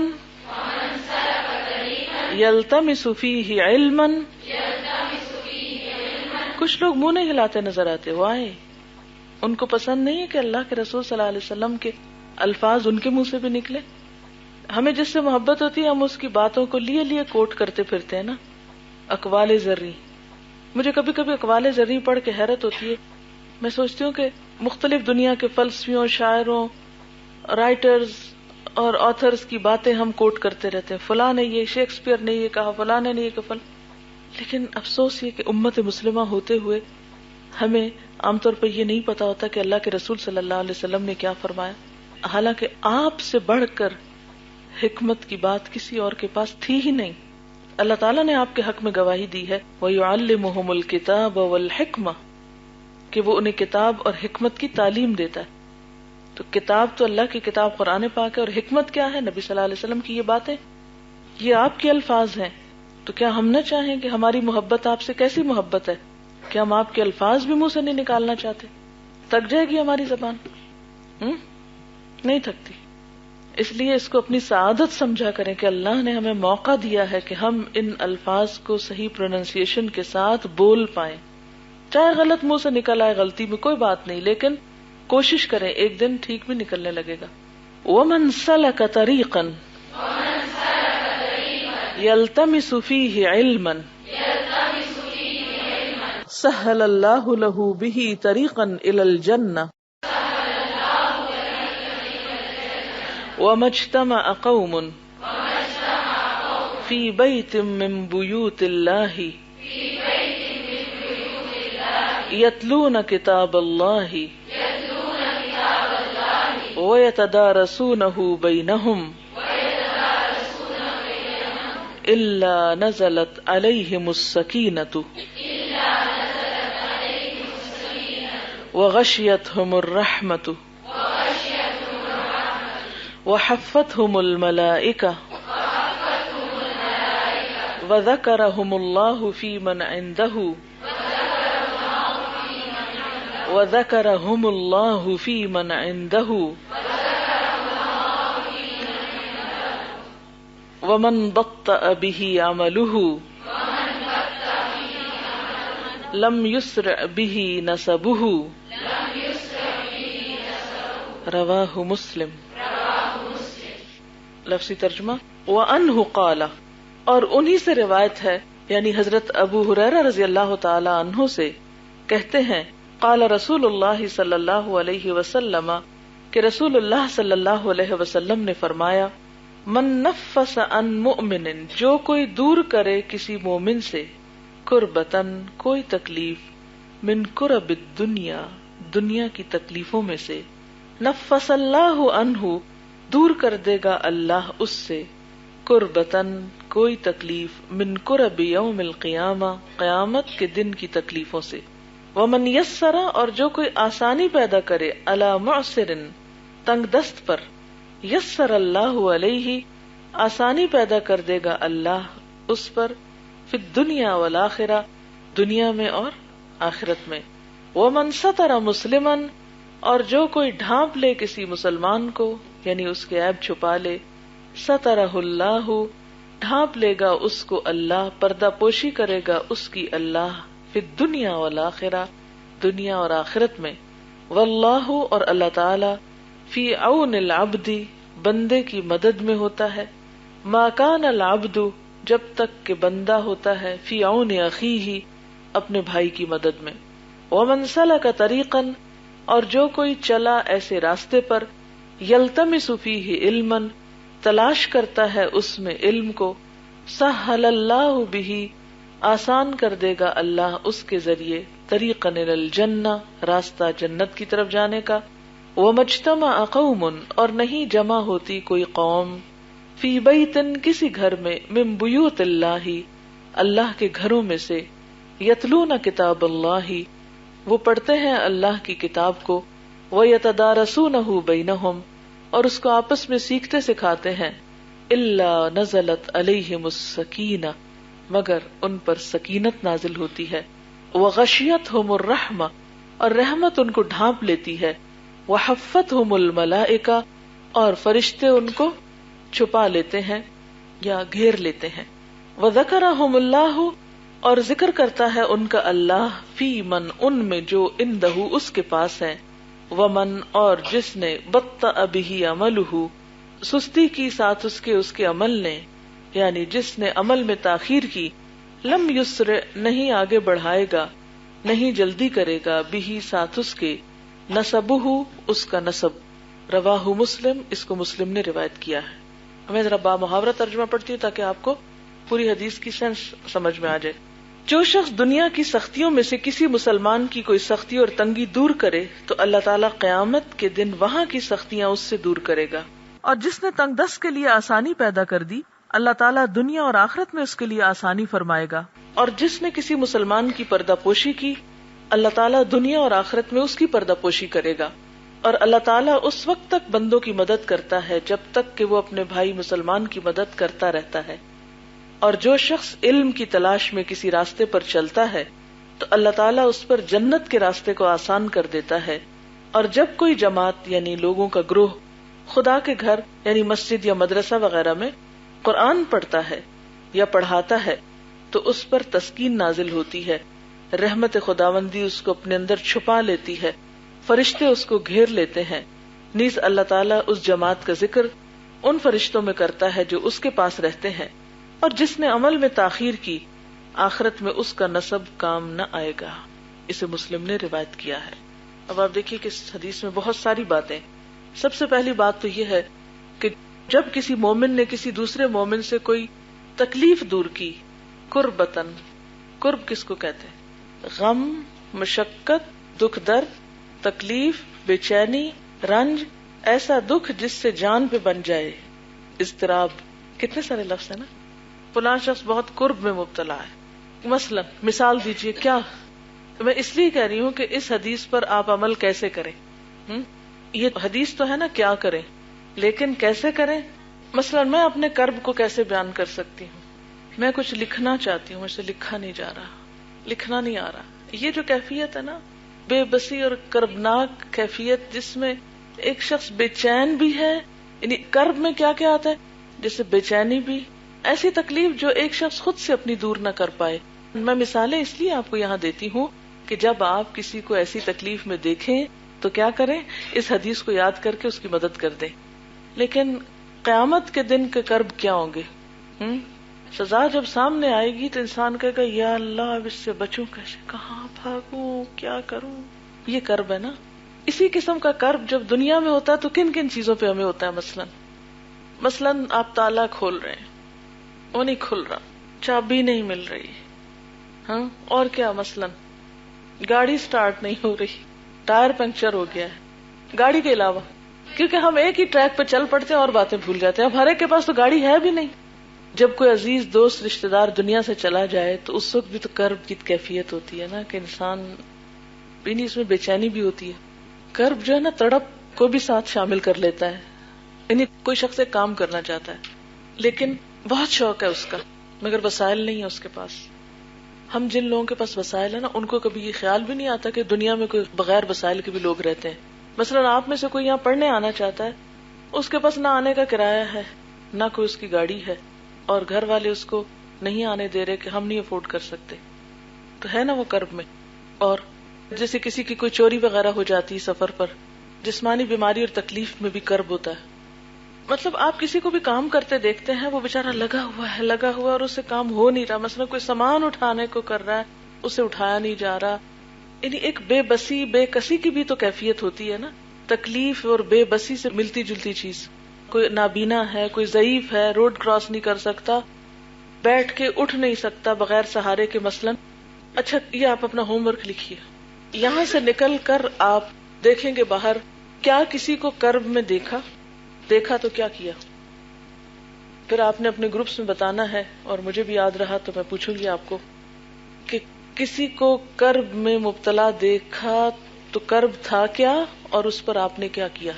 یلتمس فیہ علما. کچھ لوگ منہ نہیں ہلاتے نظر آتے، وائے؟ ان کو پسند نہیں ہے کہ اللہ کے رسول صلی اللہ علیہ وسلم کے الفاظ ان کے منہ سے بھی نکلے؟ ہمیں جس سے محبت ہوتی ہے ہم اس کی باتوں کو لیے کوٹ کرتے پھرتے ہیں نا، اقوال زرعی. مجھے کبھی کبھی اقوال زرعی پڑھ کے حیرت ہوتی ہے. میں سوچتی ہوں کہ مختلف دنیا کے فلسفیوں، شاعروں، رائٹرز اور آتھرز کی باتیں ہم کوٹ کرتے رہتے ہیں. فلاں نے یہ، شیکسپیئر نے یہ کہا، فلاں نے یہ کہا. لیکن افسوس یہ کہ امت مسلمہ ہوتے ہوئے ہمیں عام طور پر یہ نہیں پتا ہوتا کہ اللہ کے رسول صلی اللہ علیہ وسلم نے کیا فرمایا، حالانکہ آپ سے بڑھ کر حکمت کی بات کسی اور کے پاس تھی ہی نہیں. اللہ تعالیٰ نے آپ کے حق میں گواہی دی ہے وَيُعَلِّمُهُمُ الْكِتَابَ وَالْحِكْمَةَ، کہ وہ انہیں کتاب اور حکمت کی تعلیم دیتا ہے. تو کتاب تو اللہ کی کتاب قرآن پاک ہے، اور حکمت کیا ہے؟ نبی صلی اللہ علیہ وسلم کی یہ باتیں، یہ آپ کے الفاظ ہیں. تو کیا ہم نہ چاہیں کہ ہماری محبت آپ سے کیسی محبت ہے کہ ہم آپ کے الفاظ بھی منہ سے نہیں نکالنا چاہتے؟ تھک جائے گی ہماری زبان؟ نہیں تھکتی. اس لیے اس کو اپنی سعادت سمجھا کریں کہ اللہ نے ہمیں موقع دیا ہے کہ ہم ان الفاظ کو صحیح پروننسیشن کے ساتھ بول پائیں. چاہے غلط منہ سے نکل آئے، غلطی میں کوئی بات نہیں، لیکن کوشش کریں، ایک دن ٹھیک بھی نکلنے لگے گا. وَمَنْ سَلَكَ طَرِيقًا يَلْتَمِسُ فِيهِ عِلْمًا سَهَّلَ اللَّهُ لَهُ بِهِ طَرِيقًا إِلَى الْجَنَّةِ. وَمَا اجْتَمَعَ قَوْمٌ فِي بَيْتٍ مِّن بُيُوتِ اللَّهِ يَتْلُونَ كِتَابَ اللَّهِ وَيَتَدَارَسُونَهُ بَيْنَهُمْ إِلَّا نَزَلَتْ عَلَيْهِمُ السَّكِينَةُ وَغَشِيَتْهُمُ الرَّحْمَةُ وَحَفَّتْهُمُ الْمَلَائِكَةُ وَذَكَرَهُمُ اللَّهُ فِي مَنْ عِندَهُ وَمَنْ بَطَّأَ بِهِ عَمَلُهُ لَمْ يُسْرِعْ بِهِ نَسَبُهُ. رواہ مسلم. لفظی ترجمہ وَأَنْهُ قَالَ، اور انہی سے روایت ہے، یعنی حضرت ابو ہریرہ رضی اللہ تعالی عنہ سے کہتے ہیں، قال رسول اللہ صلی اللہ علیہ وسلم، کہ رسول اللہ صلی اللہ علیہ وسلم نے فرمایا، من نفس عن مؤمن، جو کوئی دور کرے کسی مومن سے، کربتن کوئی تکلیف، من کرب الدنیا دنیا کی تکلیفوں میں سے، نفس اللہ عنہ دور کر دے گا اللہ اس سے، کربتن کوئی تکلیف، من کرب یوم القیامہ قیامت کے دن کی تکلیفوں سے. ومن یسر، اور جو کوئی آسانی پیدا کرے، علی معسر تنگ دست پر، یسر اللہ علیہ آسانی پیدا کر دے گا اللہ اس پر، فی الدنیا والآخرہ دنیا میں اور آخرت میں. ومن ستر مسلما، اور جو کوئی ڈھانپ لے کسی مسلمان کو، یعنی اس کے عیب چھپا لے، سترہ اللہ ڈھانپ لے گا اس کو اللہ، پردہ پوشی کرے گا اس کی اللہ، فی الدنیا والآخرہ دنیا اور آخرت میں. واللہ، اور اللہ تعالی، فی عون العبد بندے کی مدد میں ہوتا ہے، ما کان العبد جب تک کہ بندہ ہوتا ہے، فی عون اخیہ اپنے بھائی کی مدد میں. ومن سلک طریقا، اور جو کوئی چلا ایسے راستے پر، یلتمس فیہ علما تلاش کرتا ہے اس میں علم کو، سہل اللہ بہ آسان کر دے گا اللہ اس کے ذریعے، طریقا الی الجنہ راستہ جنت کی طرف جانے کا. ومجتمع قوم، اور نہیں جمع ہوتی کوئی قوم، فی بیتن کسی گھر میں، من بیوت اللہ اللہ کے گھروں میں سے، یتلون کتاب اللہ وہ پڑھتے ہیں اللہ کی کتاب کو، ویتدارسونہ بینہم اور اس کو آپس میں سیکھتے سکھاتے ہیں، الا نزلت علیہم السکینہ مگر ان پر سکینت نازل ہوتی ہے، وغشیتہم الرحمہ اور رحمت ان کو ڈھانپ لیتی ہے، وحفتہم الملائکہ اور فرشتے ان کو چھپا لیتے ہیں یا گھیر لیتے ہیں، وذکرہم اللہ اور ذکر کرتا ہے ان کا اللہ فی من ان میں جو عندہ اس کے پاس ہے، ومن اور جس نے بطأ بہ عملہ سستی کی ساتھ اس کے عمل نے، یعنی جس نے عمل میں تاخیر کی، لم یسرع نہیں آگے بڑھائے گا، نہیں جلدی کرے گا، بہ ساتھ اس کے، نسبہ اس کا نسب. رواہ مسلم، اس کو مسلم نے روایت کیا ہے. میں ذرا با محاورہ ترجمہ پڑھتی ہوں تاکہ آپ کو پوری حدیث کی سینس سمجھ میں آ جائے. جو شخص دنیا کی سختیوں میں سے کسی مسلمان کی کوئی سختی اور تنگی دور کرے تو اللہ تعالیٰ قیامت کے دن وہاں کی سختیاں اس سے دور کرے گا. اور جس نے تنگ دست کے لیے آسانی پیدا کر دی، اللہ تعالیٰ دنیا اور آخرت میں اس کے لیے آسانی فرمائے گا. اور جس نے کسی مسلمان کی پردہ پوشی کی، اللہ تعالیٰ دنیا اور آخرت میں اس کی پردہ پوشی کرے گا. اور اللہ تعالیٰ اس وقت تک بندوں کی مدد کرتا ہے جب تک کہ وہ اپنے بھائی مسلمان کی مدد کرتا رہتا ہے. اور جو شخص علم کی تلاش میں کسی راستے پر چلتا ہے تو اللہ تعالیٰ اس پر جنت کے راستے کو آسان کر دیتا ہے. اور جب کوئی جماعت یعنی لوگوں کا گروہ خدا کے گھر یعنی مسجد یا مدرسہ وغیرہ میں قرآن پڑھتا ہے یا پڑھاتا ہے تو اس پر تسکین نازل ہوتی ہے، رحمت خداوندی اس کو اپنے اندر چھپا لیتی ہے، فرشتے اس کو گھیر لیتے ہیں. نیز اللہ تعالیٰ اس جماعت کا ذکر ان فرشتوں میں کرتا ہے جو اس کے پاس رہتے ہیں. اور جس نے عمل میں تاخیر کی، آخرت میں اس کا نسب کام نہ آئے گا. اسے مسلم نے روایت کیا ہے. اب آپ دیکھیے کہ اس حدیث میں بہت ساری باتیں. سب سے پہلی بات تو یہ ہے کہ جب کسی مومن نے کسی دوسرے مومن سے کوئی تکلیف دور کی، قربتن، قرب کس کو کہتے ہیں؟ غم، مشقت، دکھ درد، تکلیف، بے چینی، رنج، ایسا دکھ جس سے جان پہ بن جائے، اضطراب. کتنے سارے لفظ ہیں نا. فلاں شخص بہت قرب میں مبتلا ہے. مثلا مثال دیجئے. کیا میں اس لیے کہہ رہی ہوں کہ اس حدیث پر آپ عمل کیسے کریں. یہ حدیث تو ہے نا کیا کریں، لیکن کیسے کریں. مثلا میں اپنے کرب کو کیسے بیان کر سکتی ہوں. میں کچھ لکھنا چاہتی ہوں، مجھ سے لکھا نہیں جا رہا، لکھنا نہیں آ رہا. یہ جو کیفیت ہے نا، بے بسی اور کربناک کیفیت، جس میں ایک شخص بے چین بھی ہے. یعنی کرب میں کیا کیا آتا ہے، جیسے بے چینی بھی، ایسی تکلیف جو ایک شخص خود سے اپنی دور نہ کر پائے. میں مثالیں اس لیے آپ کو یہاں دیتی ہوں کہ جب آپ کسی کو ایسی تکلیف میں دیکھیں تو کیا کریں، اس حدیث کو یاد کر کے اس کی مدد کر دیں. لیکن قیامت کے دن کے کرب کیا ہوں گے. سزا جب سامنے آئے گی تو انسان کہے گا یا اللہ اب اس سے بچوں کیسے، کہاں بھاگوں، کیا کروں. یہ کرب ہے نا. اسی قسم کا کرب جب دنیا میں ہوتا ہے تو کن کن چیزوں پہ ہمیں ہوتا ہے. مثلاً آپ تالا کھول رہے ہیں، وہ نہیں کھل رہا، چابی نہیں مل رہی. اور کیا، مثلاً گاڑی سٹارٹ نہیں ہو رہی، ٹائر پنکچر ہو گیا ہے. گاڑی کے علاوہ کیونکہ ہم ایک ہی ٹریک پہ چل پڑتے ہیں اور باتیں بھول جاتے ہیں. اب ہر ایک کے پاس تو گاڑی ہے بھی نہیں. جب کوئی عزیز دوست رشتہ دار دنیا سے چلا جائے تو اس وقت بھی تو کرب کی کیفیت ہوتی ہے نا، کہ انسان اس میں بے چینی بھی ہوتی ہے. کرب جو ہے نا تڑپ کو بھی ساتھ شامل کر لیتا ہے. یعنی کوئی شخص ایک کام کرنا چاہتا ہے لیکن بہت شوق ہے اس کا، مگر وسائل نہیں ہے اس کے پاس. ہم جن لوگوں کے پاس وسائل ہے نا، ان کو کبھی یہ خیال بھی نہیں آتا کہ دنیا میں کوئی بغیر وسائل کے بھی لوگ رہتے ہیں. مثلا آپ میں سے کوئی یہاں پڑھنے آنا چاہتا ہے، اس کے پاس نہ آنے کا کرایہ ہے، نہ کوئی اس کی گاڑی ہے، اور گھر والے اس کو نہیں آنے دے رہے کہ ہم نہیں افورڈ کر سکتے. تو ہے نا وہ کرب میں. اور جیسے کسی کی کوئی چوری وغیرہ ہو جاتی سفر پر، جسمانی بیماری اور تکلیف میں بھی کرب ہوتا ہے. مطلب آپ کسی کو بھی کام کرتے دیکھتے ہیں، وہ بےچارا لگا ہوا اور اسے کام ہو نہیں رہا. مثلا کوئی سامان اٹھانے کو کر رہا ہے، اسے اٹھایا نہیں جا رہا. یعنی ایک بے بسی، بے کسی کی بھی تو کیفیت ہوتی ہے نا. تکلیف اور بے بسی سے ملتی جلتی چیز. کوئی نابینا ہے، کوئی ضعیف ہے، روڈ کراس نہیں کر سکتا، بیٹھ کے اٹھ نہیں سکتا بغیر سہارے کے مثلا. اچھا یہ آپ اپنا ہوم ورک لکھیے. یہاں سے نکل کر آپ دیکھیں گے باہر، کیا کسی کو کرب میں دیکھا تو کیا کیا. پھر آپ نے اپنے گروپس میں بتانا ہے، اور مجھے بھی یاد رہا تو میں پوچھوں گی آپ کو کہ کسی کو کرب میں مبتلا دیکھا تو کرب تھا کیا اور اس پر آپ نے کیا کیا.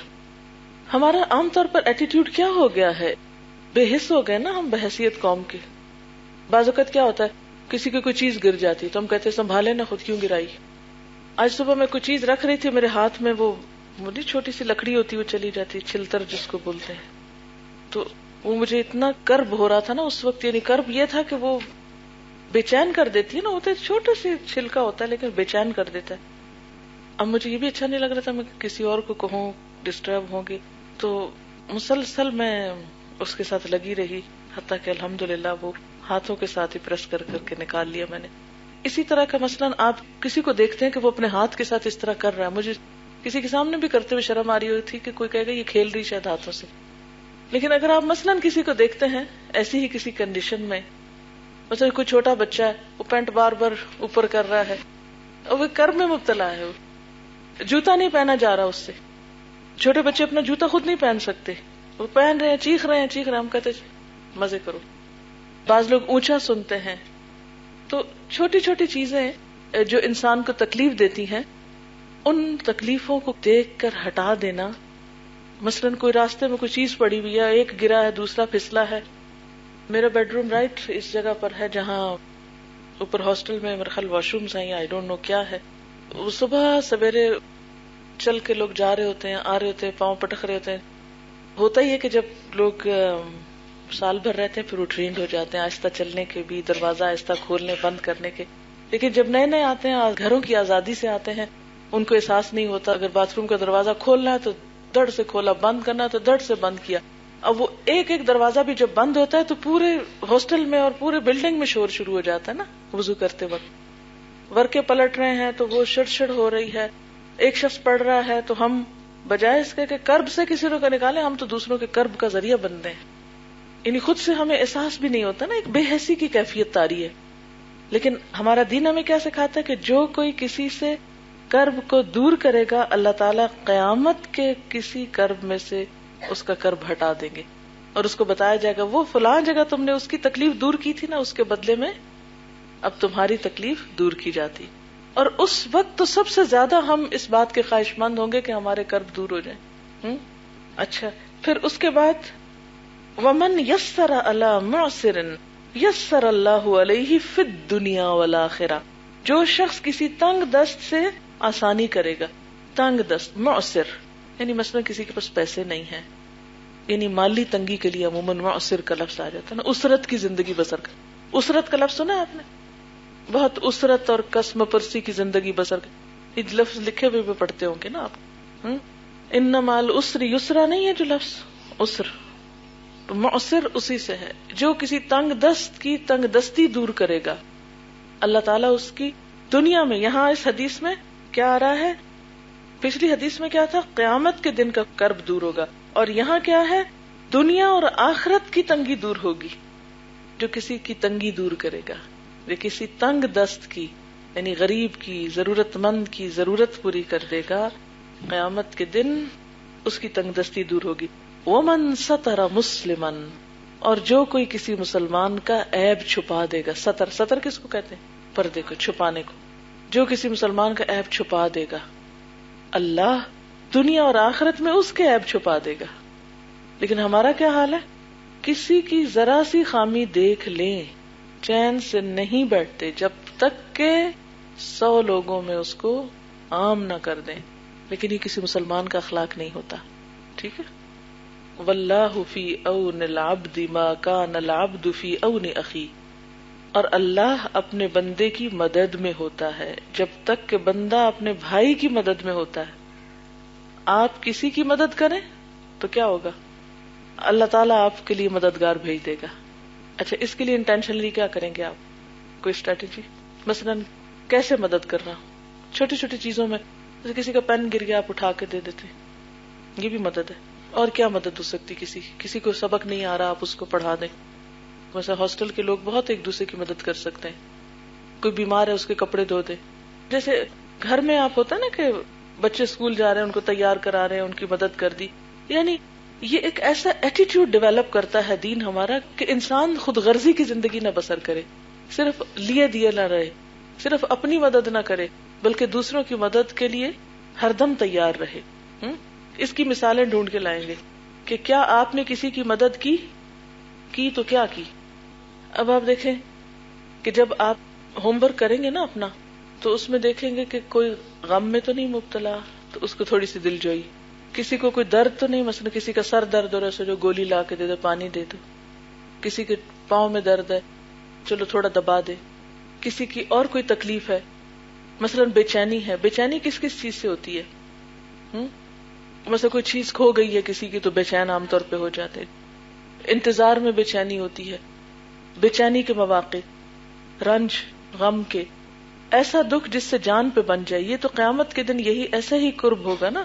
ہمارا عام طور پر ایٹیٹیوڈ کیا ہو گیا ہے، بے حس ہو گئے نا ہم بحیثیت قوم کے. بعض اوقات کیا ہوتا ہے، کسی کی کوئی چیز گر جاتی تو ہم کہتے سنبھالے نہ، خود کیوں گرائی. آج صبح میں کوئی چیز رکھ رہی تھی میرے ہاتھ میں، وہ مجھے چھوٹی سی لکڑی ہوتی وہ چلی جاتی، چھلتر جس کو بولتے ہیں. تو وہ مجھے اتنا کرب ہو رہا تھا نا اس وقت. یعنی کرب یہ تھا کہ وہ بے چین کر دیتی ہے نا. ہوتا ہے چھوٹا سی چھلکا ہوتا ہے لیکن بے چین کر دیتا ہے. اب مجھے یہ بھی اچھا نہیں لگ رہا تھا میں کسی اور کو کہوں ڈسٹرب ہوں گی, تو مسلسل میں اس کے ساتھ لگی رہی حتیٰ کہ الحمدللہ وہ ہاتھوں کے ساتھ ہی پریس کر کر کے نکال لیا میں نے. اسی طرح کا مثلاً آپ کسی کو دیکھتے ہیں کہ وہ اپنے ہاتھ کے ساتھ اس طرح کر رہا ہے, مجھے کسی کے سامنے بھی کرتے ہوئے شرم آ رہی ہوئی تھی کہ کوئی کہے گا یہ کھیل رہی شاید ہاتھوں سے. لیکن اگر آپ مثلاً کسی کو دیکھتے ہیں ایسی ہی کسی کنڈیشن میں, مثلا کوئی چھوٹا بچہ ہے وہ پینٹ بار بار اوپر کر رہا ہے اور وہ کرب میں مبتلا ہے, وہ جوتا نہیں پہنا جا رہا اس سے. چھوٹے بچے اپنا جوتا خود نہیں پہن سکتے, وہ پہن رہے ہیں چیخ رہے ہیں, ہم کہتے مزے کرو. بعض لوگ اونچا سنتے ہیں. تو چھوٹی چھوٹی چیزیں جو انسان کو تکلیف دیتی ہیں ان تکلیفوں کو دیکھ کر ہٹا دینا. مثلاً کوئی راستے میں کوئی چیز پڑی ہوئی ہے, ایک گرا ہے دوسرا پھسلا ہے. میرا بیڈ روم رائٹ اس جگہ پر ہے جہاں اوپر ہاسٹل میں میرے خیال واش رومز ہیں, آئی ڈونٹ نو کیا ہے. وہ صبح سویرے چل کے لوگ جا رہے ہوتے ہیں, آ رہے ہوتے ہیں, پاؤں پٹک رہے ہوتے ہیں. ہوتا ہی ہے کہ جب لوگ سال بھر رہتے ہیں پھر وہ ٹرینڈ ہو جاتے ہیں آہستہ چلنے کے بھی, دروازہ آہستہ کھولنے بند کرنے کے. لیکن جب نئے نئے آتے ہیں, گھروں کی آزادی سے آتے ہیں, ان کو احساس نہیں ہوتا. اگر باتھ روم کا دروازہ کھولنا ہے تو دڑ سے کھولا, بند کرنا ہے تو دڑ سے بند کیا. اب وہ ایک ایک دروازہ بھی جب بند ہوتا ہے تو پورے ہاسٹل میں اور پورے بلڈنگ میں شور شروع ہو جاتا ہے نا. وضو کرتے وقت ورقے پلٹ رہے ہیں تو وہ شڑ ہو رہی ہے, ایک شخص پڑھ رہا ہے تو ہم بجائے اس کے کہ کرب سے کسی کو نکالیں, ہم تو دوسروں کے کرب کا ذریعہ بنتے ہیں. یعنی خود سے ہمیں احساس بھی نہیں ہوتا نا, ایک بے حسی کی کیفیت طاری ہے. لیکن ہمارا دین ہمیں کیا سکھاتا ہے کہ جو کوئی کسی سے کرب کو دور کرے گا اللہ تعالیٰ قیامت کے کسی کرب میں سے اس کا کرب ہٹا دیں گے, اور اس کو بتایا جائے گا وہ فلاں جگہ تم نے اس کی تکلیف دور کی تھی نا, اس کے بدلے میں اب تمہاری تکلیف دور کی جاتی. اور اس وقت تو سب سے زیادہ ہم اس بات کے خواہش مند ہوں گے کہ ہمارے کرب دور ہو جائیں. اچھا, پھر اس کے بعد ومن یسر علی معسر یسر اللہ علیہ فی الدنیا والآخرہ, جو شخص کسی تنگ دست سے آسانی کرے گا. تنگ دست معسر یعنی مثلا کسی کے پاس پیسے نہیں ہیں, یعنی مالی تنگی کے لیے عموماً معسر کا لفظ آ جاتا ہے نا. اسرت کی زندگی بسر کر, اسرت کا لفظ سنا ہے آپ نے, بہت اسرت اور قسم پرسی کی زندگی بسر کر, یہ لفظ لکھے ہوئے بھی پڑھتے ہوں گے نا آپ. ان مال العسر یسرا نہیں ہے جو لفظ اسر, معسر اسی سے ہے. جو کسی تنگ دست کی تنگ دستی دور کرے گا اللہ تعالیٰ اس کی دنیا میں, یہاں اس حدیث میں کیا آ رہا ہے, پچھلی حدیث میں کیا تھا, قیامت کے دن کا کرب دور ہوگا, اور یہاں کیا ہے, دنیا اور آخرت کی تنگی دور ہوگی. جو کسی کی تنگی دور کرے گا, جو کسی تنگ دست کی یعنی غریب کی, ضرورت مند کی ضرورت پوری کر دے گا, قیامت کے دن اس کی تنگ دستی دور ہوگی. ومن ستر مسلما, اور جو کوئی کسی مسلمان کا عیب چھپا دے گا. ستر, ستر کس کو کہتے ہیں, پردے کو, چھپانے کو. جو کسی مسلمان کا عیب چھپا دے گا اللہ دنیا اور آخرت میں اس کے عیب چھپا دے گا. لیکن ہمارا کیا حال ہے, کسی کی ذرا سی خامی دیکھ لیں چین سے نہیں بیٹھتے جب تک کہ 100 لوگوں میں اس کو عام نہ کر دیں. لیکن یہ کسی مسلمان کا اخلاق نہیں ہوتا. ٹھیک ہے, واللہ فی اون العبد ما کان العبد فی اون اخی, اور اللہ اپنے بندے کی مدد میں ہوتا ہے جب تک کہ بندہ اپنے بھائی کی مدد میں ہوتا ہے. آپ کسی کی مدد کریں تو کیا ہوگا, اللہ تعالیٰ آپ کے لیے مددگار بھیج دے گا. اچھا, اس کے لیے انٹینشنلی کیا کریں گے آپ, کوئی اسٹریٹجی, مثلاً کیسے مدد کرنا, چھوٹی چھوٹی چیزوں میں, جیسے کسی کا پین گر گیا آپ اٹھا کے دے دیتے, یہ بھی مدد ہے. اور کیا مدد ہو سکتی, کسی کو سبق نہیں آ رہا آپ اس کو پڑھا دیں. ویسے ہاسٹل کے لوگ بہت ایک دوسرے کی مدد کر سکتے ہیں. کوئی بیمار ہے اس کے کپڑے دھو دے. جیسے گھر میں آپ ہوتا ہے نا کہ بچے اسکول جا رہے ہیں ان کو تیار کرا رہے ہیں, ان کی مدد کر دی. یعنی یہ ایک ایسا ایٹیٹیوڈ ڈیولپ کرتا ہے دین ہمارا کہ انسان خود غرضی کی زندگی نہ بسر کرے, صرف لیے دیے نہ رہے, صرف اپنی مدد نہ کرے بلکہ دوسروں کی مدد کے لیے ہر دم تیار رہے. اس کی مثالیں ڈھونڈ کے لائیں گے کہ کیا آپ نے کسی کی مدد کی تو کیا کی. اب آپ دیکھیں کہ جب آپ ہوم ورک کریں گے نا اپنا, تو اس میں دیکھیں گے کہ کوئی غم میں تو نہیں مبتلا, تو اس کو تھوڑی سی دل جوئی. کسی کو کوئی درد تو نہیں, مثلا کسی کا سر درد ہو رہا ہے سو جو گولی لا کے دے دو, پانی دے دو. کسی کے پاؤں میں درد ہے, چلو تھوڑا دبا دے. کسی کی اور کوئی تکلیف ہے، مثلا بے چینی ہے. بے چینی کس کس چیز سے ہوتی ہے؟ مثلا کوئی چیز کھو گئی ہے کسی کی تو بے چین عام طور پہ ہو جاتے. انتظار میں بے چینی ہوتی ہے. بے چینی کے مواقع، رنج غم کے، ایسا دکھ جس سے جان پہ بن جائے. یہ تو قیامت کے دن یہی ایسے ہی قرب ہوگا نا.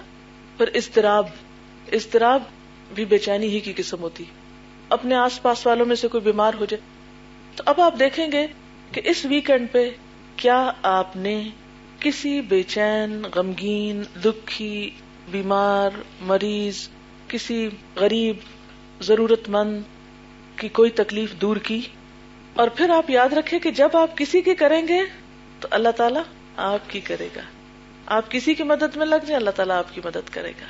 پھر اضطراب بھی بے چینی ہی کی قسم ہوتی. اپنے آس پاس والوں میں سے کوئی بیمار ہو جائے. تو اب آپ دیکھیں گے کہ اس ویکنڈ پہ کیا آپ نے کسی بے چین، غمگین، دکھی، بیمار، مریض، کسی غریب، ضرورت مند کی کوئی تکلیف دور کی؟ اور پھر آپ یاد رکھیں کہ جب آپ کسی کی کریں گے تو اللہ تعالیٰ آپ کی کرے گا. آپ کسی کی مدد میں لگ جائیں، اللہ تعالیٰ آپ کی مدد کرے گا.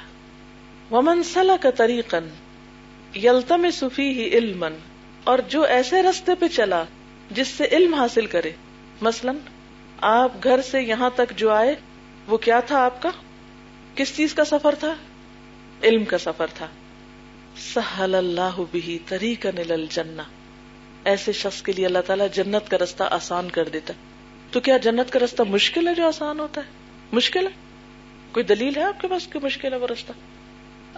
وَمَنْ سَلَكَ طَرِيقًا يَلْتَمِسُ فِيهِ عِلْمًا، اور جو ایسے رستے پہ چلا جس سے علم حاصل کرے. مثلا آپ گھر سے یہاں تک جو آئے وہ کیا تھا آپ کا؟ کس چیز کا سفر تھا؟ علم کا سفر تھا. سہل اللہ بہ طریقا الی الجنہ، ایسے شخص کے لیے اللہ تعالیٰ جنت کا رستہ آسان کر دیتا. تو کیا جنت کا رستہ مشکل ہے جو آسان ہوتا ہے؟ مشکل ہے؟ کوئی دلیل ہے آپ کے پاس کہ مشکل ہے وہ رستہ؟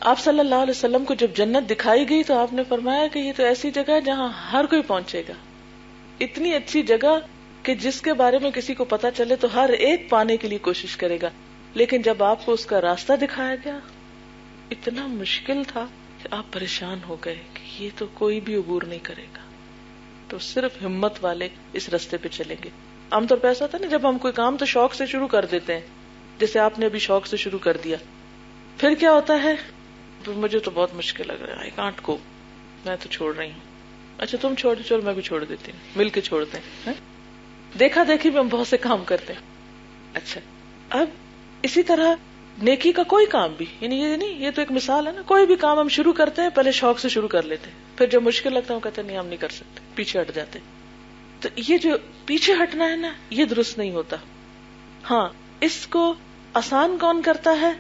آپ صلی اللہ علیہ وسلم کو جب جنت دکھائی گئی تو آپ نے فرمایا کہ یہ تو ایسی جگہ ہے جہاں ہر کوئی پہنچے گا. اتنی اچھی جگہ کہ جس کے بارے میں کسی کو پتا چلے تو ہر ایک پانے کے لیے کوشش کرے گا. لیکن جب آپ کو اس کا راستہ دکھایا گیا اتنا مشکل تھا کہ آپ پریشان ہو گئے کہ یہ تو کوئی بھی عبور نہیں کرے گا. تو صرف ہمت والے اس راستے پہ چلیں گے. عام طور پہ ایسا ہوتا ہے نا، جب ہم کوئی کام تو شوق سے شروع کر دیتے ہیں، جیسے آپ نے ابھی شوق سے شروع کر دیا، پھر کیا ہوتا ہے، مجھے تو بہت مشکل لگ رہا ہے، آئی کانٹ گو، میں تو چھوڑ رہی ہوں. اچھا تم چھوڑ، چلو میں بھی چھوڑ دیتی ہوں، مل کے چھوڑتے ہیں. دیکھا دیکھی بھی ہم بہت سے کام کرتے ہیں. اچھا اب اسی طرح نیکی کا کوئی کام بھی، یعنی یہ نہیں، یہ تو ایک مثال ہے نا، کوئی بھی کام ہم شروع کرتے ہیں پہلے شوق سے شروع کر لیتے ہیں، پھر جب مشکل لگتا ہے ہم کہتے ہیں نہیں ہم نہیں کر سکتے، پیچھے ہٹ جاتے. تو یہ جو پیچھے ہٹنا ہے نا، یہ درست نہیں ہوتا. ہاں، اس کو آسان کون کرتا ہے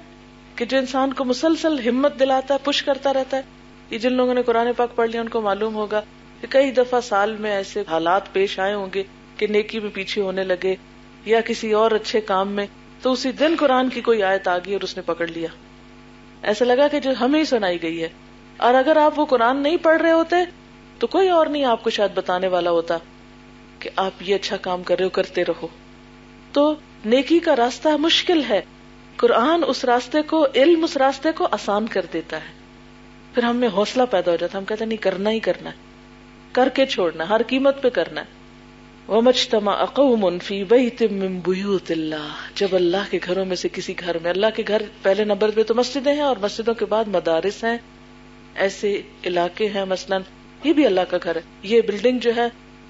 کہ جو انسان کو مسلسل ہمت دلاتا ہے، پش کرتا رہتا ہے. یہ جن لوگوں نے قرآن پاک پڑھ لیا ان کو معلوم ہوگا کہ کئی دفعہ سال میں ایسے حالات پیش آئے ہوں گے کہ نیکی میں پیچھے ہونے لگے یا کسی اور اچھے کام میں، تو اسی دن قرآن کی کوئی آیت آ گئی اور اس نے پکڑ لیا. ایسا لگا کہ جو ہمیں ہی سنائی گئی ہے. اور اگر آپ وہ قرآن نہیں پڑھ رہے ہوتے تو کوئی اور نہیں آپ کو شاید بتانے والا ہوتا کہ آپ یہ اچھا کام کر رہے ہو، کرتے رہو. تو نیکی کا راستہ مشکل ہے، قرآن اس راستے کو، علم اس راستے کو آسان کر دیتا ہے. پھر ہم میں حوصلہ پیدا ہو جاتا ہے، ہم کہتے ہیں نہیں کرنا ہی کرنا ہے، کر کے چھوڑنا، ہر قیمت پہ کرنا ہے. وَمَجْتَمَعَ قَوْمٌ فِي بَيْتٍ مِّن بُيُوتِ اللَّهِ، جب اللہ کے گھروں میں سے کسی گھر میں، اللہ کے گھر پہلے نمبر پہ تو مسجدیں ہیں اور مسجدوں کے بعد مدارس ہیں، ایسے علاقے ہیں، مثلا یہ بھی اللہ کا گھر ہے. یہ بلڈنگ جو ہے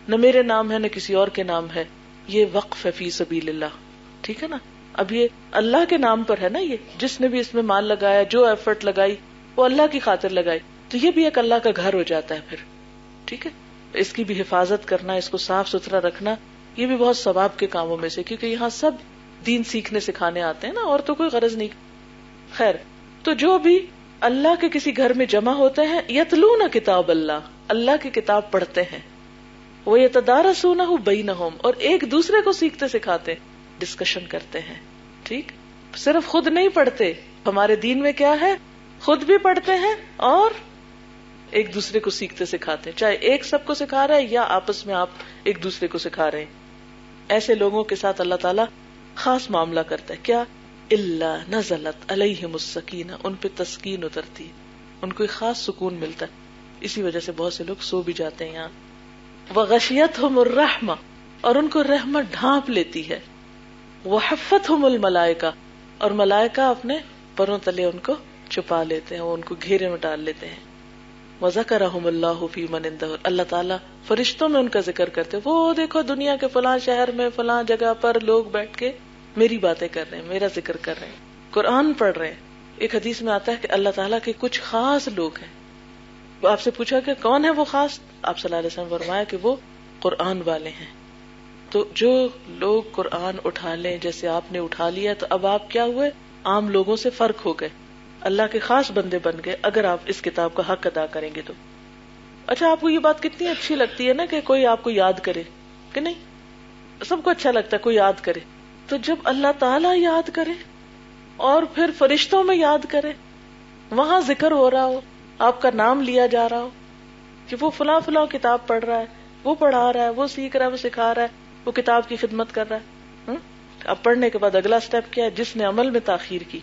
نہ میرے نام ہے نہ کسی اور کے نام ہے، یہ وقف ہے فی سبیل اللہ، ٹھیک ہے نا. اب یہ اللہ کے نام پر ہے نا، یہ جس نے بھی اس میں مال لگایا، جو ایفرٹ لگائی وہ اللہ کی خاطر لگائی، تو یہ بھی ایک اللہ کا گھر ہو جاتا ہے پھر. ٹھیک ہے، اس کی بھی حفاظت کرنا، اس کو صاف ستھرا رکھنا، یہ بھی بہت ثواب کے کاموں میں سے، کیونکہ یہاں سب دین سیکھنے سکھانے آتے ہیں نا، اور تو کوئی غرض نہیں. خیر، تو جو بھی اللہ کے کسی گھر میں جمع ہوتے ہیں، یتلون کتاب اللہ، اللہ کی کتاب پڑھتے ہیں، وَيَتَدَارَسُونَهُ بَيْنَهُمْ، اور ایک دوسرے کو سیکھتے سکھاتے، ڈسکشن کرتے ہیں. ٹھیک، صرف خود نہیں پڑھتے، ہمارے دین میں کیا ہے، خود بھی پڑھتے ہیں اور ایک دوسرے کو سیکھتے سکھاتے، چاہے ایک سب کو سکھا رہے ہیں یا آپس میں آپ ایک دوسرے کو سکھا رہے ہیں. ایسے لوگوں کے ساتھ اللہ تعالیٰ خاص معاملہ کرتا ہے. کیا؟ الا نزلت علیہم السکینہ، ان پہ تسکین اترتی ہے، ان کو ایک خاص سکون ملتا ہے. اسی وجہ سے بہت سے لوگ سو بھی جاتے ہیں یہاں. وغشیتہم الرحمہ، اور ان کو رحمت ڈھانپ لیتی ہے. وحفتہم الملائکہ، اور ملائکہ اپنے پروں تلے ان کو چھپا لیتے ہیں، وہ ان کو گھیرے میں ڈال لیتے ہیں. وذکرہم اللہ فی من عندہ، اللہ تعالیٰ فرشتوں میں ان کا ذکر کرتے، وہ دیکھو دنیا کے فلاں شہر میں فلاں جگہ پر لوگ بیٹھ کے میری باتیں کر رہے ہیں، میرا ذکر کر رہے ہیں، قرآن پڑھ رہے ہیں. ایک حدیث میں آتا ہے کہ اللہ تعالیٰ کے کچھ خاص لوگ ہیں. آپ سے پوچھا کہ کون ہے وہ خاص، آپ صلی اللہ علیہ وسلم فرمایا کہ وہ قرآن والے ہیں. تو جو لوگ قرآن اٹھا لیں، جیسے آپ نے اٹھا لیا، تو اب آپ کیا ہوئے، عام لوگوں سے فرق ہو گئے، اللہ کے خاص بندے بن گئے اگر آپ اس کتاب کا حق ادا کریں گے تو. اچھا، آپ کو یہ بات کتنی اچھی لگتی ہے نا کہ کوئی آپ کو یاد کرے، کہ نہیں؟ سب کو اچھا لگتا ہے کوئی یاد کرے. تو جب اللہ تعالیٰ یاد کرے اور پھر فرشتوں میں یاد کرے, وہاں ذکر ہو رہا ہو, آپ کا نام لیا جا رہا ہو کہ وہ فلاں فلاں کتاب پڑھ رہا ہے, وہ پڑھا رہا ہے, وہ سیکھ رہا ہے, وہ سکھا رہا ہے, وہ کتاب کی خدمت کر رہا ہے. اب پڑھنے کے بعد اگلا سٹیپ کیا ہے؟ جس نے عمل میں تاخیر کی.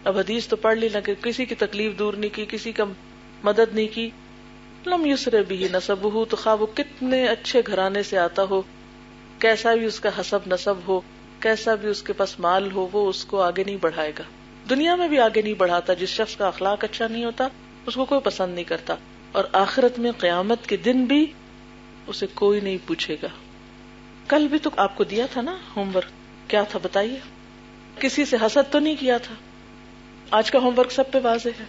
اب حدیث تو پڑھ لی, نہ کہ کسی کی تکلیف دور نہیں کی, کسی کا مدد نہیں کی. لم یسر بہ نسبہ, تو خواہ وہ کتنے اچھے گھرانے سے آتا ہو, کیسا بھی اس کا حسب نسب ہو, کیسا بھی اس کے پاس مال ہو, وہ اس کو آگے نہیں بڑھائے گا. دنیا میں بھی آگے نہیں بڑھاتا. جس شخص کا اخلاق اچھا نہیں ہوتا اس کو کوئی پسند نہیں کرتا, اور آخرت میں قیامت کے دن بھی اسے کوئی نہیں پوچھے گا. کل بھی تو آپ کو دیا تھا نا ہوم ورک, کیا تھا بتائیے؟ کسی سے حسد تو نہیں کیا تھا. آج کا ہوم ورک سب پہ واضح ہے,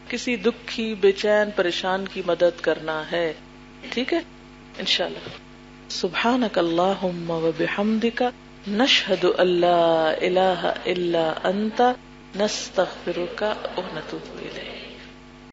کسی دکھی, بے چین, پریشان کی مدد کرنا ہے. ٹھیک ہے انشاءاللہ. سبحانک اللہم و بحمدک, نشہد ان لا الہ الا انت, نستغفرک و نتوب الیک.